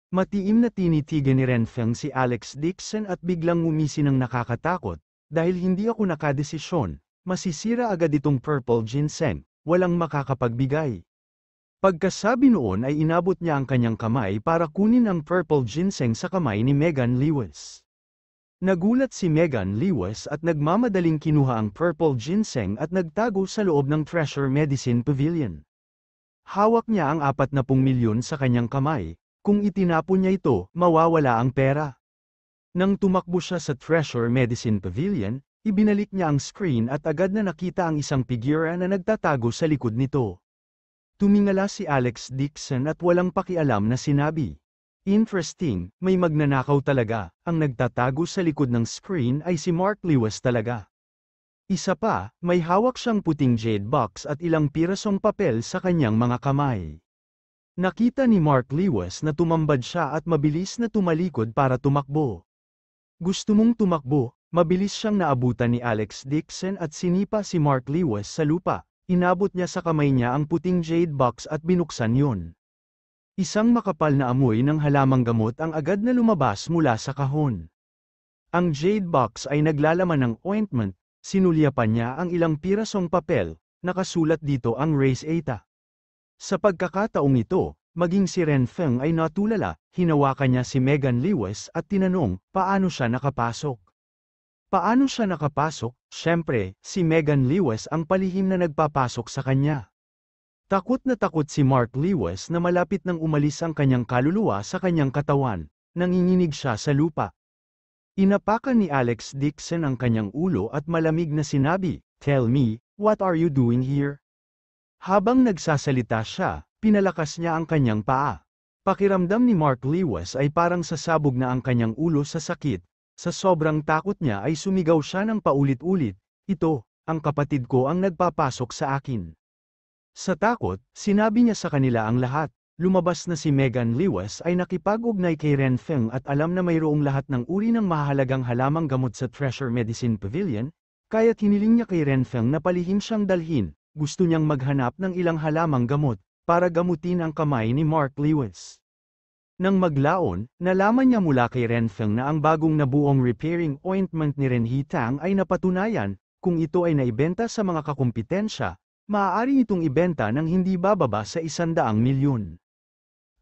Matiim na tinitigan ni Ren Feng si Alex Dixon at biglang ngumisi ng nakakatakot. Dahil hindi ako nakadesisyon, masisira agad itong purple ginseng, walang makakapagbigay. Pagkasabi noon ay inabot niya ang kanyang kamay para kunin ang purple ginseng sa kamay ni Megan Lewis. Nagulat si Megan Lewis at nagmamadaling kinuha ang purple ginseng at nagtago sa loob ng Treasure Medicine Pavilion. Hawak niya ang 40 milyon sa kanyang kamay, kung itinapon niya ito, mawawala ang pera. Nang tumakbo siya sa Treasure Medicine Pavilion, ibinalik niya ang screen at agad na nakita ang isang figura na nagtatago sa likod nito. Tumingala si Alex Dixon at walang pakialam na sinabi, "Interesting, may magnanakaw talaga, ang nagtatago sa likod ng screen ay si Mark Lewis talaga." Isa pa, may hawak siyang puting jade box at ilang pirasong papel sa kanyang mga kamay. Nakita ni Mark Lewis na tumambad siya at mabilis na tumalikod para tumakbo. Gusto mong tumakbo, mabilis siyang naabutan ni Alex Dixon at sinipa si Mark Lewis sa lupa. Inabot niya sa kamay niya ang puting jade box at binuksan yun. Isang makapal na amoy ng halamang gamot ang agad na lumabas mula sa kahon. Ang jade box ay naglalaman ng ointment, sinulyapan niya ang ilang pirasong papel, nakasulat dito ang Race Eta. Sa pagkakataong ito, maging si Ren Feng ay natulala, hinawakan niya si Megan Lewis at tinanong, paano siya nakapasok? Paano siya nakapasok? Siyempre, si Megan Lewis ang palihim na nagpapasok sa kanya. Takot na takot si Mark Lewis na malapit nang umalis ang kanyang kaluluwa sa kanyang katawan, nanginginig siya sa lupa. Inapakan ni Alex Dixon ang kanyang ulo at malamig na sinabi, "Tell me, what are you doing here?" Habang nagsasalita siya, pinalakas niya ang kanyang paa. Pakiramdam ni Mark Lewis ay parang sasabog na ang kanyang ulo sa sakit. Sa sobrang takot niya ay sumigaw siya ng paulit-ulit, "Ito, ang kapatid ko ang nagpapasok sa akin." Sa takot, sinabi niya sa kanila ang lahat. Lumabas na si Megan Lewis ay nakipag-ugnay kay Ren Feng at alam na mayroong lahat ng uri ng mahalagang halamang gamot sa Treasure Medicine Pavilion, kaya't hiniling niya kay Ren Feng na palihim siyang dalhin. Gusto niyang maghanap ng ilang halamang gamot, para gamutin ang kamay ni Mark Lewis. Nang maglaon, nalaman niya mula kay Ren Feng na ang bagong nabuong repairing ointment ni Ren Hitang ay napatunayan, kung ito ay naibenta sa mga kakumpetensya, maaari itong ibenta ng hindi bababa sa 100 milyon.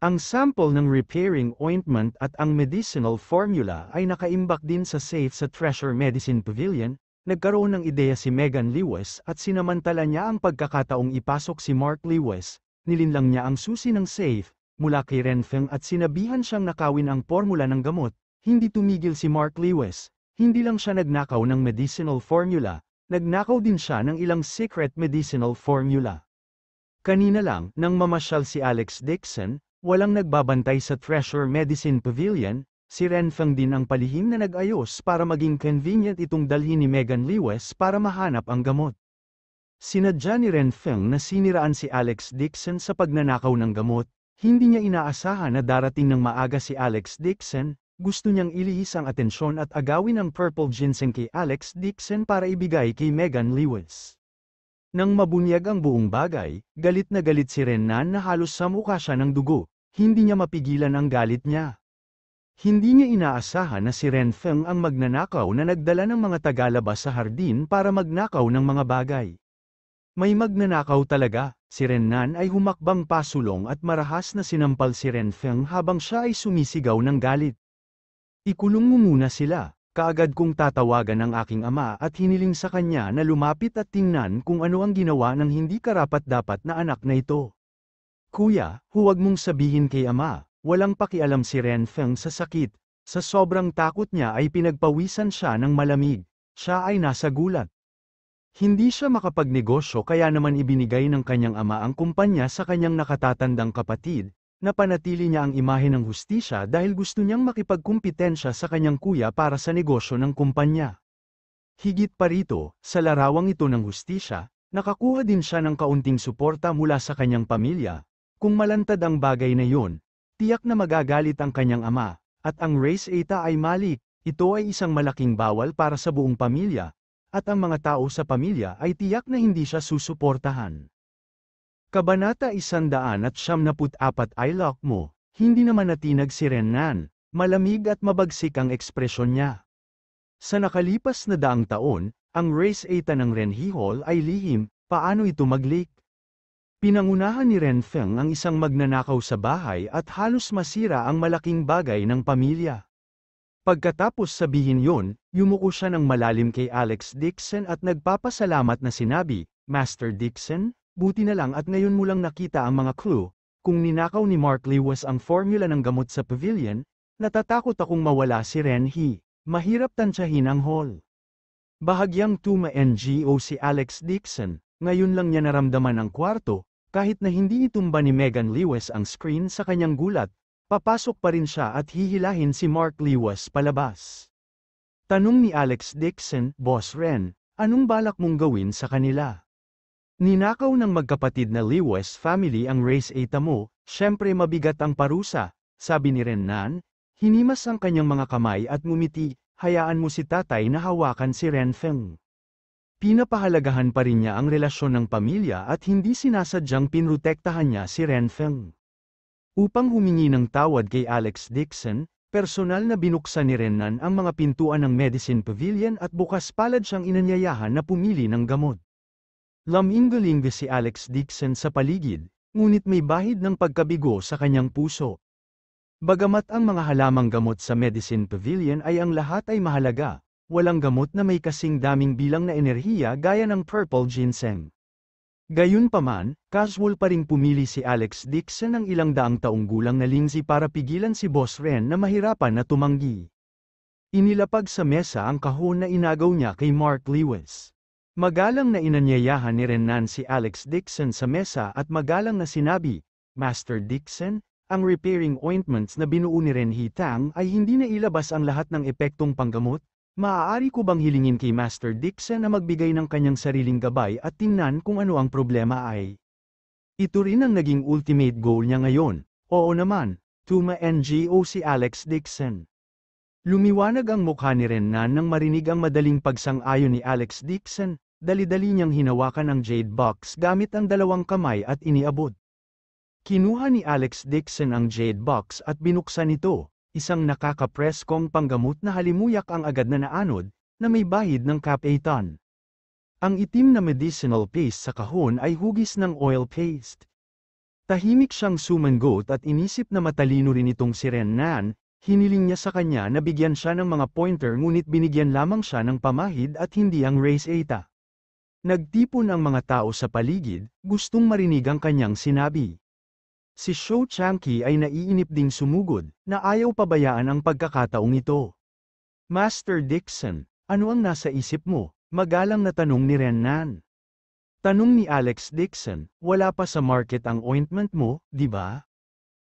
Ang sample ng repairing ointment at ang medicinal formula ay nakaimbak din sa safe sa Treasure Medicine Pavilion. Nagkaroon ng ideya si Megan Lewis at sinamantala niya ang pagkakataong ipasok si Mark Lewis, nilinlang niya ang susi ng safe, mula kay Ren Feng at sinabihan siyang nakawin ang formula ng gamot. Hindi tumigil si Mark Lewis, hindi lang siya nagnakaw ng medicinal formula, nagnakaw din siya ng ilang secret medicinal formula. Kanina lang, nang mamasyal si Alex Dixon, walang nagbabantay sa Treasure Medicine Pavilion, si Ren Feng din ang palihim na nag-ayos para maging convenient itong dalhin ni Megan Lewis para mahanap ang gamot. Sinadya ni Ren Feng na siniraan si Alex Dixon sa pagnanakaw ng gamot. Hindi niya inaasahan na darating ng maaga si Alex Dixon, gusto niyang ilihis ang atensyon at agawin ang purple ginseng kay Alex Dixon para ibigay kay Megan Lewis. Nang mabunyag ang buong bagay, galit na galit si Renan na halos samukha siya ng dugo, hindi niya mapigilan ang galit niya. Hindi niya inaasahan na si Renfeng ang magnanakaw na nagdala ng mga tagalabas sa hardin para magnakaw ng mga bagay. May magnanakaw talaga, si Renan ay humakbang pasulong at marahas na sinampal si Renfeng habang siya ay sumisigaw ng galit. Ikulong mo muna sila, kaagad kong tatawagan ang aking ama at hiniling sa kanya na lumapit at tingnan kung ano ang ginawa ng hindi karapat-dapat na anak na ito. Kuya, huwag mong sabihin kay ama. Walang pakialam si Renfeng sa sakit, sa sobrang takot niya ay pinagpawisan siya ng malamig, siya ay nasa gulat. Hindi siya makapagnegosyo kaya naman ibinigay ng kanyang ama ang kumpanya sa kanyang nakatatandang kapatid, na panatili niya ang imahe ng hustisya dahil gusto niyang makipagkumpetensya sa kanyang kuya para sa negosyo ng kumpanya. Higit pa rito, sa larawang ito ng hustisya, nakakuha din siya ng kaunting suporta mula sa kanyang pamilya. Kung malantad ang bagay na yun, tiyak na magagalit ang kanyang ama, at ang race eta ay mali, ito ay isang malaking bawal para sa buong pamilya, at ang mga tao sa pamilya ay tiyak na hindi siya susuportahan. Kabanata 174 ay lock mo, hindi naman natinag si Renan, malamig at mabagsik ang ekspresyon niya. Sa nakalipas na daang taon, ang race eta ng Renhihol ay lihim, paano ito mag-leak? Pinangunahan ni Renfeng ang isang magnanakaw sa bahay at halos masira ang malaking bagay ng pamilya. Pagkatapos sabihin yon, yumuko siya ng malalim kay Alex Dixon at nagpapasalamat na sinabi, Master Dixon, buti na lang at ngayon mo lang nakita ang mga clue, kung ninakaw ni Mark Lewis ang formula ng gamot sa pavilion, natatakot akong mawala si Renhee, mahirap tansyahin ang hall. Bahagyang tuma-NGO si Alex Dixon, ngayon lang niya naramdaman ang kwarto, kahit na hindi itumba ni Megan Lewis ang screen sa kanyang gulat, papasok pa rin siya at hihilahin si Mark Lewis palabas. Tanong ni Alex Dixon, Boss Ren, anong balak mong gawin sa kanila? Ninakaw ng magkapatid na Lewis family ang race eta mo, syempre mabigat ang parusa, sabi ni Renan, hinimas ang kanyang mga kamay at ngumiti, hayaan mo si tatay na hawakan si Renfeng. Pinapahalagahan pa rin niya ang relasyon ng pamilya at hindi sinasadyang pinrotektahan niya si Renfeng. Upang humingi ng tawad kay Alex Dixon, personal na binuksan ni Renan ang mga pintuan ng Medicine Pavilion at bukas palad siyang inanyayahan na pumili ng gamot. Laminggaling si Alex Dixon sa paligid, ngunit may bahid ng pagkabigo sa kanyang puso. Bagamat ang mga halamang gamot sa Medicine Pavilion ay ang lahat ay mahalaga, walang gamot na may kasing daming bilang na enerhiya gaya ng purple ginseng. Gayunpaman, casual pa ring pumili si Alex Dixon ng ilang daang taong gulang na lingzi para pigilan si Boss Ren na mahirapan na tumanggi. Inilapag sa mesa ang kahon na inagaw niya kay Mark Lewis. Magalang na inanyayahan ni Renan si Alex Dixon sa mesa at magalang na sinabi, Master Dixon, ang repairing ointments na binuo ni Renhee Tang ay hindi na ilabas ang lahat ng epektong panggamot. Maaari ko bang hilingin kay Master Dixon na magbigay ng kanyang sariling gabay at tingnan kung ano ang problema ay? Ito rin ang naging ultimate goal niya ngayon. Oo naman, tuma-NGO si Alex Dixon. Lumiwanag ang mukha ni Renan nang marinig ang madaling pagsang-ayon ni Alex Dixon, dali-dali niyang hinawakan ang jade box gamit ang dalawang kamay at iniabot. Kinuha ni Alex Dixon ang jade box at binuksan ito. Isang nakakapreskong panggamot na halimuyak ang agad na naanod, na may bahid ng Cap-A-ton. Ang itim na medicinal paste sa kahon ay hugis ng oil paste. Tahimik siyang sumangot at inisip na matalino rin itong si Renan, hiniling niya sa kanya na bigyan siya ng mga pointer ngunit binigyan lamang siya ng pamahid at hindi ang race eta. Nagtipon ang mga tao sa paligid, gustong marinig ang kanyang sinabi. Si Shou Changqi ay naiinip ding sumugod, na ayaw pabayaan ang pagkakataong ito. Master Dixon, ano ang nasa isip mo? Magalang na tanong ni Renan. Tanong ni Alex Dixon, wala pa sa market ang ointment mo, di ba?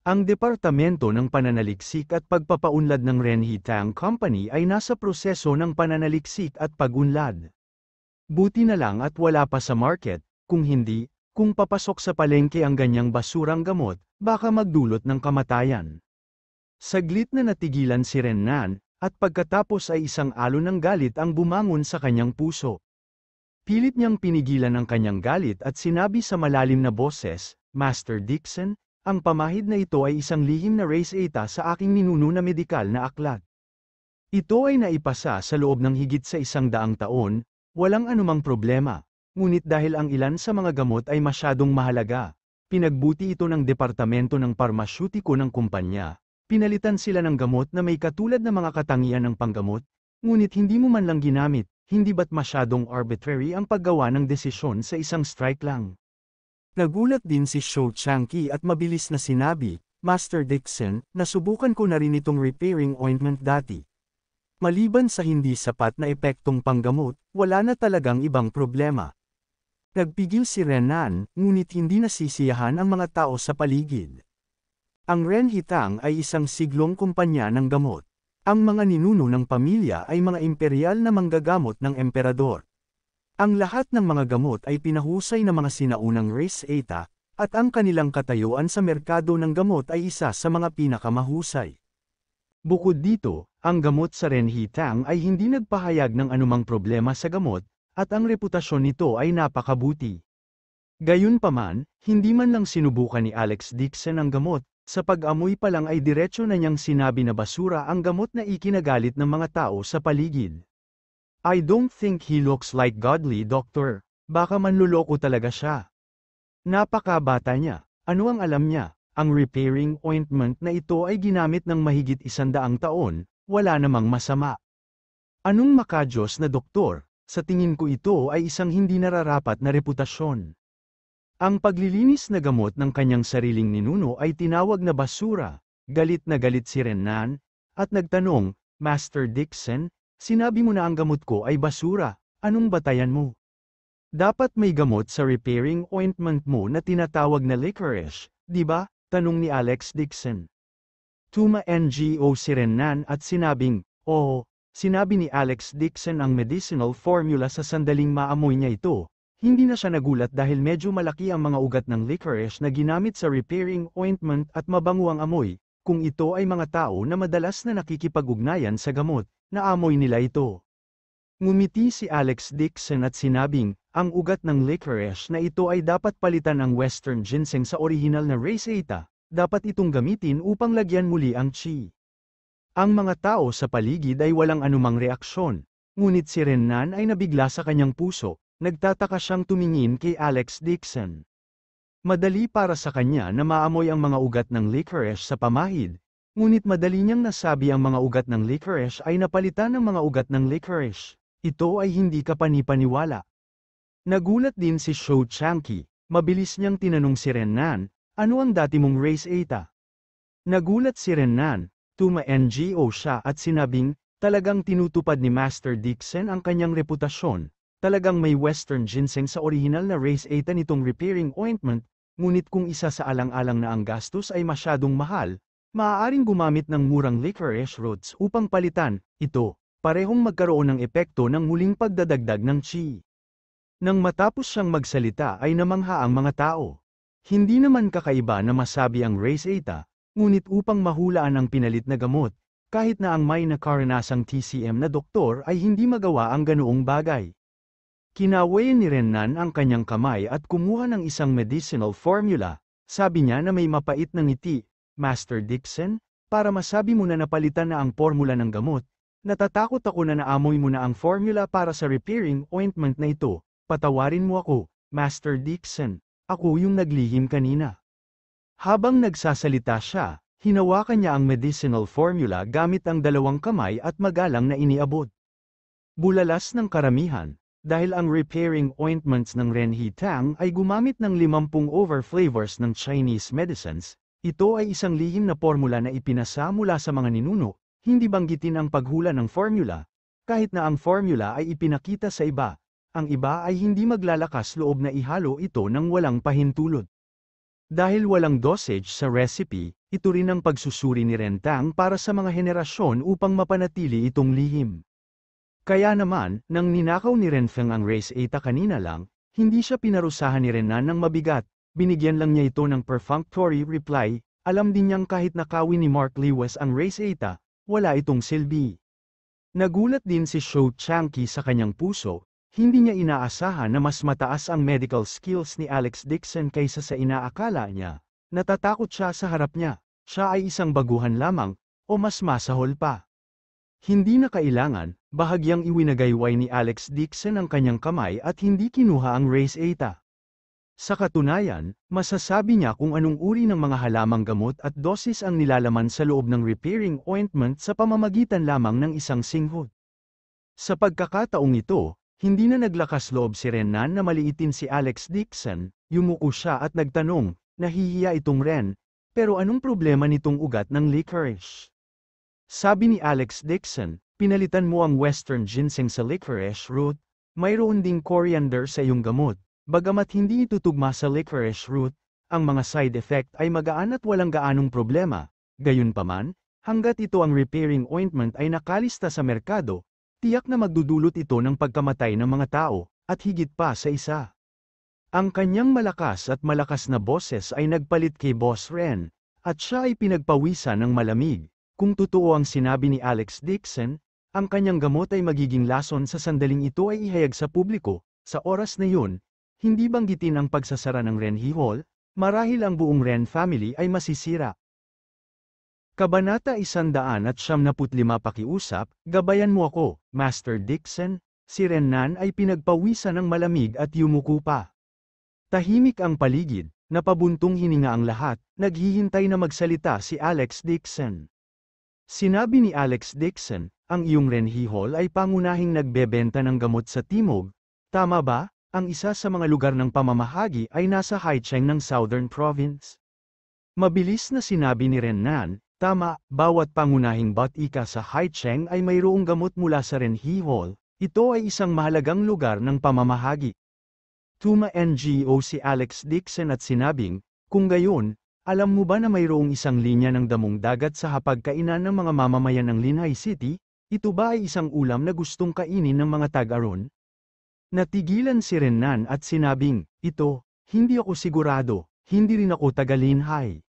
Ang Departamento ng Pananaliksik at Pagpapaunlad ng Renhee Tang Company ay nasa proseso ng pananaliksik at pagunlad. Buti na lang at wala pa sa market, kung hindi, kung papasok sa palengke ang ganyang basurang gamot, baka magdulot ng kamatayan. Saglit na natigilan si Renan, at pagkatapos ay isang alon ng galit ang bumangon sa kanyang puso. Pilit niyang pinigilan ang kanyang galit at sinabi sa malalim na boses, Master Dixon, ang pamahid na ito ay isang lihim na res eta sa aking ninuno na medikal na aklat. Ito ay naipasa sa loob ng higit sa 100 taon, walang anumang problema. Ngunit dahil ang ilan sa mga gamot ay masyadong mahalaga, pinagbuti ito ng departamento ng parmasyutiko ng kumpanya. Pinalitan sila ng gamot na may katulad na mga katangian ng panggamot, ngunit hindi mo man lang ginamit. Hindi ba't masyadong arbitrary ang paggawa ng desisyon sa isang strike lang? Nagulat din si Shou Changqi at mabilis na sinabi, Master Dixon, nasubukan ko na rin itong repairing ointment dati. Maliban sa hindi sapat na epektong panggamot, wala na talagang ibang problema. Nagpigil si Renan, ngunit hindi nasisiyahan ang mga tao sa paligid. Ang Renhitang ay isang siglong kumpanya ng gamot. Ang mga ninuno ng pamilya ay mga imperial na manggagamot ng emperador. Ang lahat ng mga gamot ay pinahusay na mga sinaunang res eta, at ang kanilang katayuan sa merkado ng gamot ay isa sa mga pinakamahusay. Bukod dito, ang gamot sa Renhitang ay hindi nagpahayag ng anumang problema sa gamot, at ang reputasyon nito ay napakabuti. Gayunpaman, hindi man lang sinubukan ni Alex Dixon ang gamot. Sa pag-amoy pa lang ay diretso na niyang sinabi na basura ang gamot na ikinagalit ng mga tao sa paligid. I don't think he looks like godly doctor. Baka manluloko talaga siya. Napakabata niya. Ano ang alam niya? Ang repairing ointment na ito ay ginamit ng mahigit 100 taon, wala namang masama. Anong makajos na doktor? Sa tingin ko ito ay isang hindi nararapat na reputasyon. Ang paglilinis na gamot ng kanyang sariling ninuno ay tinawag na basura. Galit na galit si Renan, at nagtanong, Master Dixon, sinabi mo na ang gamot ko ay basura, anong batayan mo? Dapat may gamot sa repairing ointment mo na tinatawag na licorice, di ba? Tanong ni Alex Dixon. Tuma-ngo si Renan at sinabing, oo, sinabi ni Alex Dixon ang medicinal formula sa sandaling maamoy niya ito. Hindi na siya nagulat dahil medyo malaki ang mga ugat ng licorice na ginamit sa repairing ointment at mabango ang amoy, kung ito ay mga tao na madalas na nakikipag-ugnayan sa gamot, naamoy nila ito. Ngumiti si Alex Dixon at sinabing, ang ugat ng licorice na ito ay dapat palitan ang western ginseng sa orihinal na res eta, dapat itong gamitin upang lagyan muli ang qi. Ang mga tao sa paligid ay walang anumang reaksyon, ngunit si Renan ay nabigla sa kanyang puso. Nagtataka siyang tumingin kay Alex Dixon. Madali para sa kanya na maamoy ang mga ugat ng licorice sa pamahid, ngunit madali niyang nasabi ang mga ugat ng licorice ay napalitan ng mga ugat ng licorice. Ito ay hindi kapanipaniwala. Nagulat din si Shou Changqi, mabilis niyang tinanong si Renan, ano ang dati mong res eta? Nagulat si Renan, tuma-ngo siya at sinabing, talagang tinutupad ni Master Dixon ang kanyang reputasyon. Talagang may western ginseng sa orihinal na res eta nitong repairing ointment, ngunit kung isa sa alang-alang na ang gastos ay masyadong mahal, maaaring gumamit ng murang licorice roots upang palitan ito, parehong magkaroon ng epekto ng muling pagdadagdag ng qi. Nang matapos siyang magsalita ay namangha ang mga tao. Hindi naman kakaiba na masabi ang res eta, ngunit upang mahulaan ang pinalit na gamot, kahit na ang may nakaranasang TCM na doktor ay hindi magawa ang ganoong bagay. Kinawayan ni Renan ang kanyang kamay at kumuha ng isang medicinal formula, sabi niya na may mapait na ngiti, Master Dixon, para masabi mo na napalitan na ang formula ng gamot, natatakot ako na naamoy mo na ang formula para sa repairing ointment na ito, patawarin mo ako, Master Dixon, ako yung naglihim kanina. Habang nagsasalita siya, hinawakan niya ang medicinal formula gamit ang 2 kamay at magalang na iniabot. Bulalas ng karamihan. Dahil ang repairing ointments ng Renhitang ay gumamit ng 50 over flavors ng Chinese medicines, ito ay isang lihim na formula na ipinasa mula sa mga ninuno, hindi banggitin ang paghula ng formula, kahit na ang formula ay ipinakita sa iba, ang iba ay hindi maglalakas loob na ihalo ito ng walang pahintulot. Dahil walang dosage sa recipe, ito rin ang pagsusuri ni Rentang para sa mga henerasyon upang mapanatili itong lihim. Kaya naman, nang ninakaw ni Renfeng ang res eta kanina lang, hindi siya pinarusahan ni Renan ng mabigat, binigyan lang niya ito ng perfunctory reply, alam din niyang kahit nakawin ni Mark Lewis ang res eta, wala itong silbi. Nagulat din si Shou Changqi sa kanyang puso, Hindi niya inaasahan na mas mataas ang medical skills ni Alex Dixon kaysa sa inaakala niya. Natatakot siya sa harap niya. Siya ay isang baguhan lamang, o mas masahol pa. Hindi na kailangan, bahagyang iwinagayway ni Alex Dixon ang kanyang kamay at hindi kinuha ang race ATA. Sa katunayan, masasabi niya kung anong uri ng mga halamang gamot at dosis ang nilalaman sa loob ng repairing ointment sa pamamagitan lamang ng isang singhot. Sa pagkakataong ito, hindi na naglakas loob si Renan na maliitin si Alex Dixon, yumuko siya at nagtanong, nahihiya itong Ren, pero anong problema nitong ugat ng licorice? Sabi ni Alex Dixon, pinalitan mo ang western ginseng sa licorice root, mayroon ding coriander sa iyong gamot. Bagamat hindi ito tugma sa licorice root, ang mga side effect ay magaan at walang gaanong problema. Gayunpaman, hanggat ito ang repairing ointment ay nakalista sa merkado, tiyak na magdudulot ito ng pagkamatay ng mga tao, at higit pa sa isa. Ang kanyang malakas na boses ay nagpalit kay Boss Ren, at siya ay pinagpawisan ng malamig. Kung totoo ang sinabi ni Alex Dixon, ang kanyang gamot ay magiging lason sa sandaling ito ay ihayag sa publiko. Sa oras na yun, hindi banggitin ang pagsasara ng Renhe Hall, marahil ang buong Ren family ay masisira. Kabanata 175 Pakiusap, gabayan mo ako, Master Dixon. Si Renan ay pinagpawisan ng malamig at yumuko pa. Tahimik ang paligid, napabuntong hininga ang lahat, naghihintay na magsalita si Alex Dixon. Sinabi ni Alex Dixon, ang iyong Renhe Hall ay pangunahing nagbebenta ng gamot sa Timog, tama ba? Ang isa sa mga lugar ng pamamahagi ay nasa Haicheng ng Southern Province. Mabilis na sinabi ni Renan, tama, bawat pangunahing batika sa Haicheng ay mayroong gamot mula sa Renhe Hall, ito ay isang mahalagang lugar ng pamamahagi. Tuma NGO si Alex Dixon at sinabing, kung gayon, alam mo ba na mayroong isang linya ng damong dagat sa hapagkainan ng mga mamamayan ng Linhai City? Ito ba ay isang ulam na gustong kainin ng mga taga-ron? Natigilan si Renan at sinabing, ito, hindi ako sigurado, hindi rin ako taga-Linhai.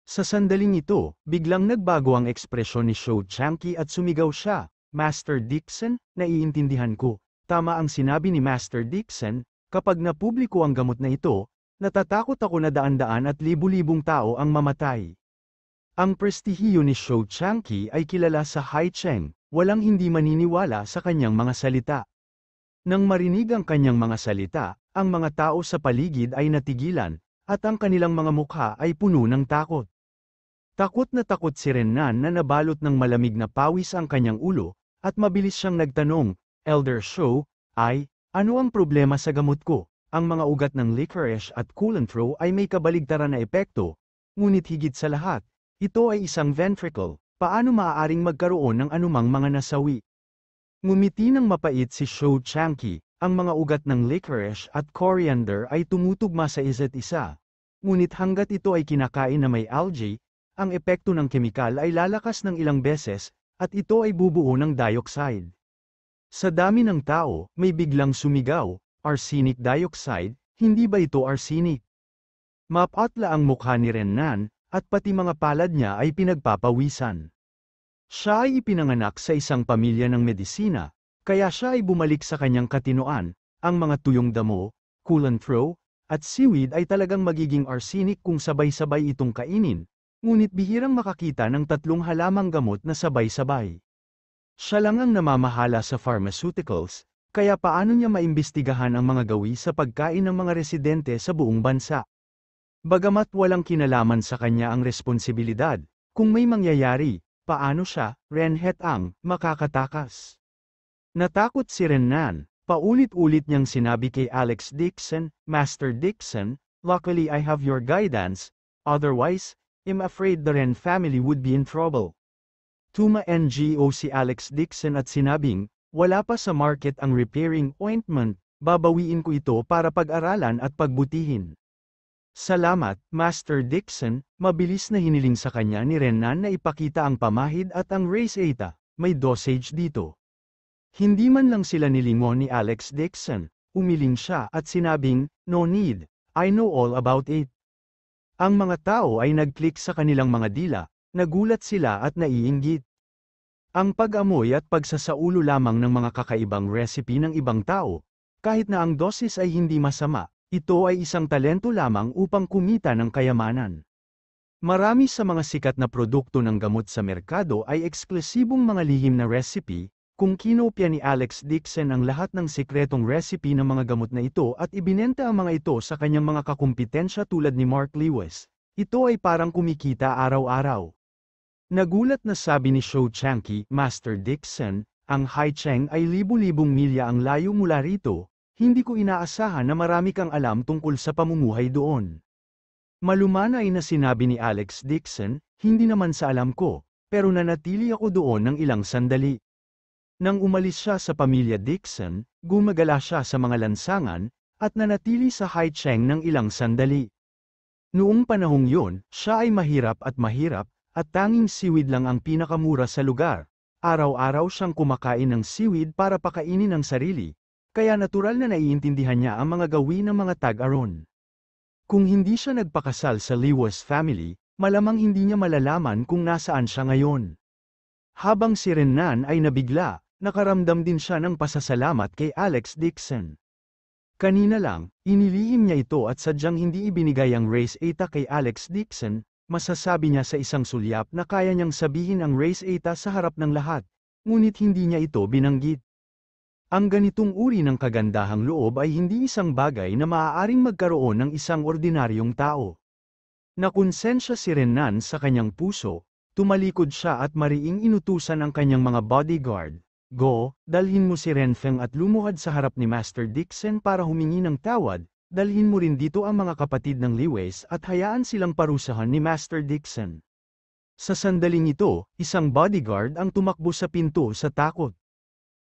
Sa sandaling ito, biglang nagbago ang ekspresyon ni Shou Changqi at sumigaw siya, Master Dixon, naiintindihan ko. Tama ang sinabi ni Master Dixon, kapag napubliko ang gamot na ito, natatakot ako na daan-daan at libu-libong tao ang mamatay. Ang prestihiyo ni Shou Changqi ay kilala sa Haicheng, walang hindi maniniwala sa kanyang mga salita. Nang marinig ang kanyang mga salita, ang mga tao sa paligid ay natigilan, at ang kanilang mga mukha ay puno ng takot. Takot si Renan na nabalot ng malamig na pawis ang kanyang ulo, at mabilis siyang nagtanong, Elder Shou, ano ang problema sa gamot ko? Ang mga ugat ng licorice at culantro ay may kabaligtaran na epekto, ngunit higit sa lahat, ito ay isang ventricle, paano maaaring magkaroon ng anumang mga nasawi? Ngumiti ng mapait si Shou Changqi, ang mga ugat ng licorice at coriander ay tumutugma sa isa't isa. Ngunit hanggat ito ay kinakain na may algae, ang epekto ng kemikal ay lalakas ng ilang beses, at ito ay bubuo ng dioxide. Sa dami ng tao, may biglang sumigaw, arsenic dioxide, hindi ba ito arsenic? Mapatla ang mukha ni Renan, at pati mga palad niya ay pinagpapawisan. Siya ay ipinanganak sa isang pamilya ng medisina, kaya siya ay bumalik sa kanyang katinoan, ang mga tuyong damo, culantro, at seaweed ay talagang magiging arsenic kung sabay-sabay itong kainin, ngunit bihirang makakita ng tatlong halamang gamot na sabay-sabay. Siya lang ang namamahala sa pharmaceuticals, kaya paano niya maimbestigahan ang mga gawi sa pagkain ng mga residente sa buong bansa? Bagamat walang kinalaman sa kanya ang responsibilidad, kung may mangyayari, paano siya, Renhet ang, makakatakas? Natakot si Renan, paulit-ulit niyang sinabi kay Alex Dixon, Master Dixon, luckily I have your guidance, otherwise, I'm afraid the Ren family would be in trouble. Tuma NGO si Alex Dixon at sinabing, wala pa sa market ang repairing ointment, babawiin ko ito para pag-aralan at pagbutihin. Salamat, Master Dixon, mabilis na hiniling sa kanya ni Renan na ipakita ang pamahid at ang race ATA, may dosage dito. Hindi man lang sila nilingon ni Alex Dixon, umiling siya at sinabing, no need, I know all about it. Ang mga tao ay nag-click sa kanilang mga dila, nagulat sila at naiinggit. Ang pag-amoy at pagsasaulo lamang ng mga kakaibang recipe ng ibang tao, kahit na ang dosis ay hindi masama, ito ay isang talento lamang upang kumita ng kayamanan. Marami sa mga sikat na produkto ng gamot sa merkado ay eksklusibong mga lihim na recipe, kung kinopya ni Alex Dixon ang lahat ng sikretong recipe ng mga gamot na ito at ibinenta ang mga ito sa kanyang mga kakumpetensya tulad ni Mark Lewis, ito ay parang kumikita araw-araw. Nagulat na sabi ni Shou Changqi, Master Dixon, ang Haicheng ay libu-libong milya ang layo mula rito, hindi ko inaasahan na marami kang alam tungkol sa pamumuhay doon. Malumanay na sinabi ni Alex Dixon, hindi naman sa alam ko, pero nanatili ako doon ng ilang sandali. Nang umalis siya sa pamilya Dixon, gumagala siya sa mga lansangan, at nanatili sa Haicheng ng ilang sandali. Noong panahong yun, siya ay mahirap, at tanging seaweed lang ang pinakamura sa lugar. Araw-araw siyang kumakain ng seaweed para pakainin ang sarili, kaya natural na naiintindihan niya ang mga gawin ng mga tag-aron. Kung hindi siya nagpakasal sa Lewis family, malamang hindi niya malalaman kung nasaan siya ngayon. Habang si Renan ay nabigla, nakaramdam din siya ng pasasalamat kay Alex Dixon. Kanina lang, inilihim niya ito at sadyang hindi ibinigay ang race eta kay Alex Dixon, masasabi niya sa isang sulyap na kaya niyang sabihin ang race eta sa harap ng lahat, ngunit hindi niya ito binanggit. Ang ganitong uri ng kagandahang loob ay hindi isang bagay na maaaring magkaroon ng isang ordinaryong tao. Nakonsensya si Renan sa kanyang puso, tumalikod siya at mariing inutusan ang kanyang mga bodyguard. Go, dalhin mo si Renfeng at lumuhad sa harap ni Master Dixon para humingi ng tawad, dalhin mo rin dito ang mga kapatid ng Lewis at hayaan silang parusahan ni Master Dixon. Sa sandaling ito, isang bodyguard ang tumakbo sa pinto sa takot.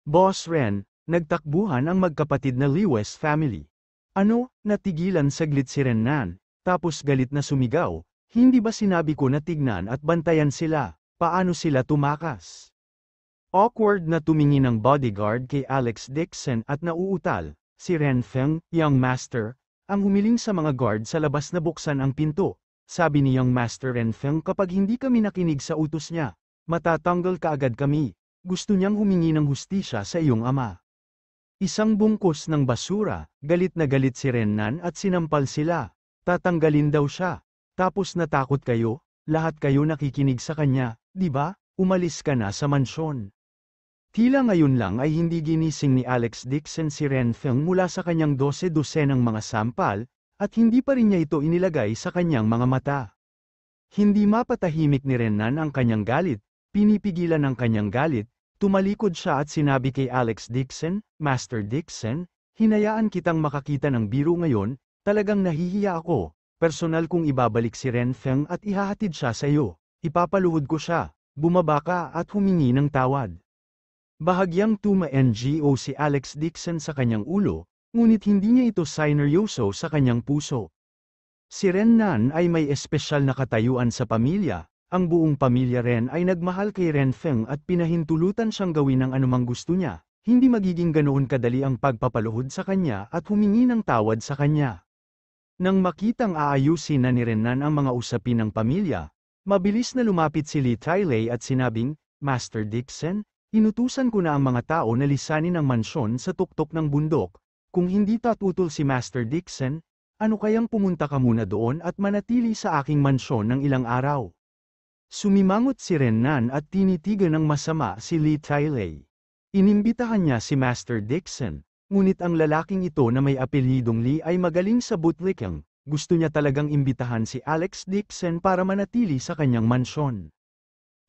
Boss Ren, nagtakbuhan ang magkapatid na Lewis family. Ano, natigilan saglit si Renan, tapos galit na sumigaw, hindi ba sinabi ko na tignan at bantayan sila, paano sila tumakas? Awkward na tumingin ang bodyguard kay Alex Dixon at nauutal, si Renfeng, Young Master, ang humiling sa mga guard sa labas na buksan ang pinto. Sabi ni Young Master Renfeng kapag hindi kami nakinig sa utos niya, matatanggal kaagad kami. Gusto niyang humingi ng hustisya sa iyong ama. Isang bungkus ng basura, galit na galit si Renan at sinampal sila. Tatanggalin daw siya. Tapos natakot kayo, lahat kayo nakikinig sa kanya, di ba? Umalis ka na sa mansyon. Tila ngayon lang ay hindi ginising ni Alex Dixon si Renfeng mula sa kanyang 12-dosenang mga sampal, at hindi pa rin niya ito inilagay sa kanyang mga mata. Hindi mapatahimik ni Renan ang kanyang galit. Pinipigilan ang kanyang galit, tumalikod siya at sinabi kay Alex Dixon, Master Dixon, hinayaan kitang makakita ng biro ngayon, talagang nahihiya ako, personal kong ibabalik si Renfeng at ihahatid siya sa iyo, ipapaluhod ko siya, bumaba ka at humingi ng tawad. Bahagyang tuma-NGO si Alex Dixon sa kanyang ulo, ngunit hindi niya ito sineryoso sa kanyang puso. Si Renan ay may espesyal na katayuan sa pamilya. Ang buong pamilya Ren ay nagmahal kay Renfeng at pinahintulutan siyang gawin ang anumang gusto niya, hindi magiging ganoon kadali ang pagpapaluhod sa kanya at humingi ng tawad sa kanya. Nang makitang aayusin na ni Renan ang mga usapin ng pamilya, mabilis na lumapit si Li Tailei at sinabing, Master Dixon, inutusan ko na ang mga tao na lisanin ang mansyon sa tuktok ng bundok, kung hindi tatutol si Master Dixon, ano kayang pumunta ka muna doon at manatili sa aking mansyon ng ilang araw? Sumimangot si Renan at tinitigan ng masama si Li Tailei. Inimbitahan niya si Master Dixon, ngunit ang lalaking ito na may apelyidong Li ay magaling sa bootlicking, gusto niya talagang imbitahan si Alex Dixon para manatili sa kanyang mansyon.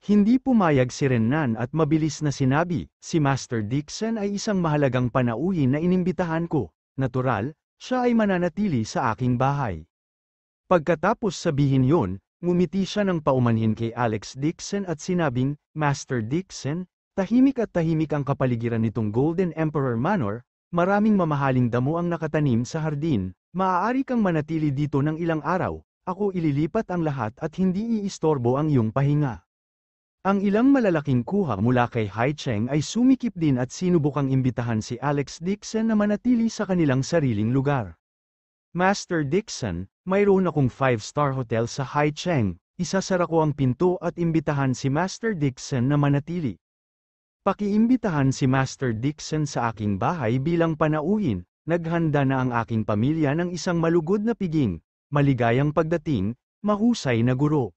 Hindi pumayag si Renan at mabilis na sinabi, si Master Dixon ay isang mahalagang panauhin na inimbitahan ko, natural, siya ay mananatili sa aking bahay. Pagkatapos sabihin yon, ngumiti siya ng paumanhin kay Alex Dixon at sinabing, Master Dixon, tahimik at tahimik ang kapaligiran nitong Golden Emperor Manor, maraming mamahaling damo ang nakatanim sa hardin, maaari kang manatili dito ng ilang araw, ako ililipat ang lahat at hindi iistorbo ang iyong pahinga. Ang ilang malalaking kuha mula kay Haicheng ay sumikip din at sinubukang imbitahan si Alex Dixon na manatili sa kanilang sariling lugar. Master Dixon, mayroon akong 5-star hotel sa Haicheng, isasara ko ang pinto at imbitahan si Master Dixon na manatili. Pakiimbitahan si Master Dixon sa aking bahay bilang panauhin, naghanda na ang aking pamilya ng isang malugod na piging, maligayang pagdating, mahusay na guro.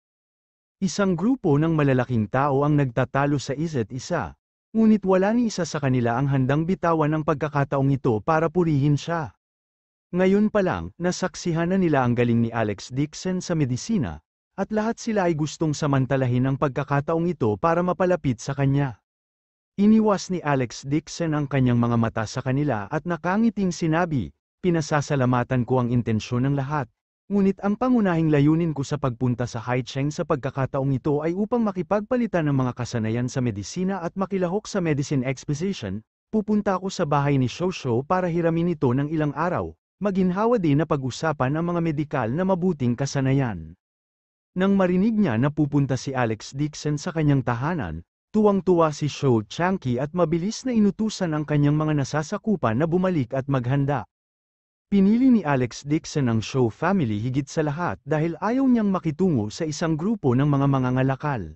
Isang grupo ng malalaking tao ang nagtatalo sa isa't isa, ngunit wala ni isa sa kanila ang handang bitawan ang pagkakataong ito para purihin siya. Ngayon pa lang, nasaksihan na nila ang galing ni Alex Dixon sa medisina, at lahat sila ay gustong samantalahin ang pagkakataong ito para mapalapit sa kanya. Iniwas ni Alex Dixon ang kanyang mga mata sa kanila at nakangiting sinabi, "Pinasasalamatan ko ang intensyon ng lahat, ngunit ang pangunahing layunin ko sa pagpunta sa Haicheng sa pagkakataong ito ay upang makipagpalitan ng mga kasanayan sa medisina at makilahok sa Medicine Exposition. Pupunta ako sa bahay ni Shosho para hiramin ito ng ilang araw, maginhawa din na pag-usapan ang mga medikal na mabuting kasanayan." Nang marinig niya na pupunta si Alex Dixon sa kanyang tahanan, tuwang-tuwa si Shou Changqi at mabilis na inutusan ang kanyang mga nasasakupan na bumalik at maghanda. Pinili ni Alex Dixon ang Shou family higit sa lahat dahil ayaw niyang makitungo sa isang grupo ng mga mangangalakal.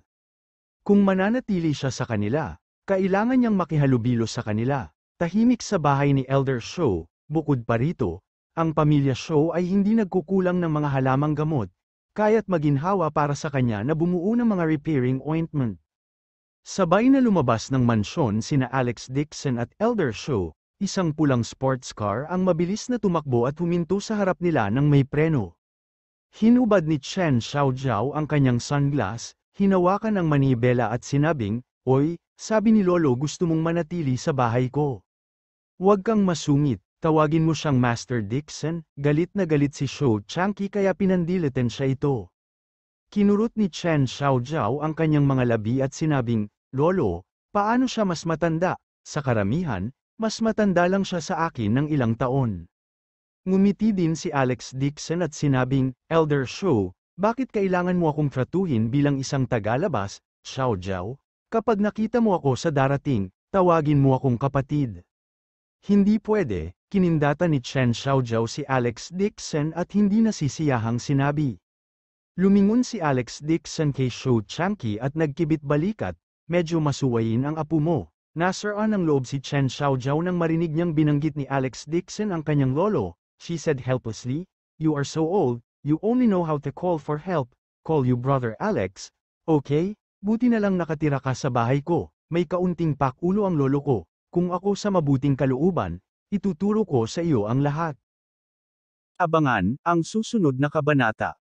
Kung mananatili siya sa kanila, kailangan niyang makihalubilo sa kanila. Tahimik sa bahay ni Elder Shou, bukod pa rito, ang pamilya Shou ay hindi nagkukulang ng mga halamang gamot, kaya't maginhawa para sa kanya na bumuo ng mga repairing ointment. Sabay na lumabas ng mansyon sina Alex Dixon at Elder Shou, isang pulang sports car ang mabilis na tumakbo at huminto sa harap nila ng may preno. Hinubad ni Chen Xiaojiao ang kanyang sunglass, hinawakan ang manibela at sinabing, "Oy, sabi ni Lolo gusto mong manatili sa bahay ko. Huwag kang masungit, tawagin mo siyang Master Dixon." Galit na galit si Shou Changqi kaya pinandilitan siya ito. Kinurot ni Chen Xiaojiao ang kanyang mga labi at sinabing, "Lolo, paano siya mas matanda? Sa karamihan, mas matanda lang siya sa akin ng ilang taon." Ngumiti din si Alex Dixon at sinabing, "Elder Shou, bakit kailangan mo akong tratuhin bilang isang tagalabas, Xiaojiao? Kapag nakita mo ako sa darating, tawagin mo akong kapatid." Hindi pwede, kinindata ni Chen Xiaojiao si Alex Dixon at hindi nasisiyahang sinabi. Lumingon si Alex Dixon kay Shou Changqi at nagkibit balikat, "Medyo masuwayin ang apo mo." Nasaraan ng loob si Chen Xiaojiao nang marinig niyang binanggit ni Alex Dixon ang kanyang lolo. She said helplessly, "You are so old, you only know how to call for help. Call you Brother Alex, okay? Buti na lang nakatira ka sa bahay ko, may kaunting pakulo ang lolo ko. Kung ako sa mabuting kalooban, ituturo ko sa iyo ang lahat." Abangan ang susunod na kabanata.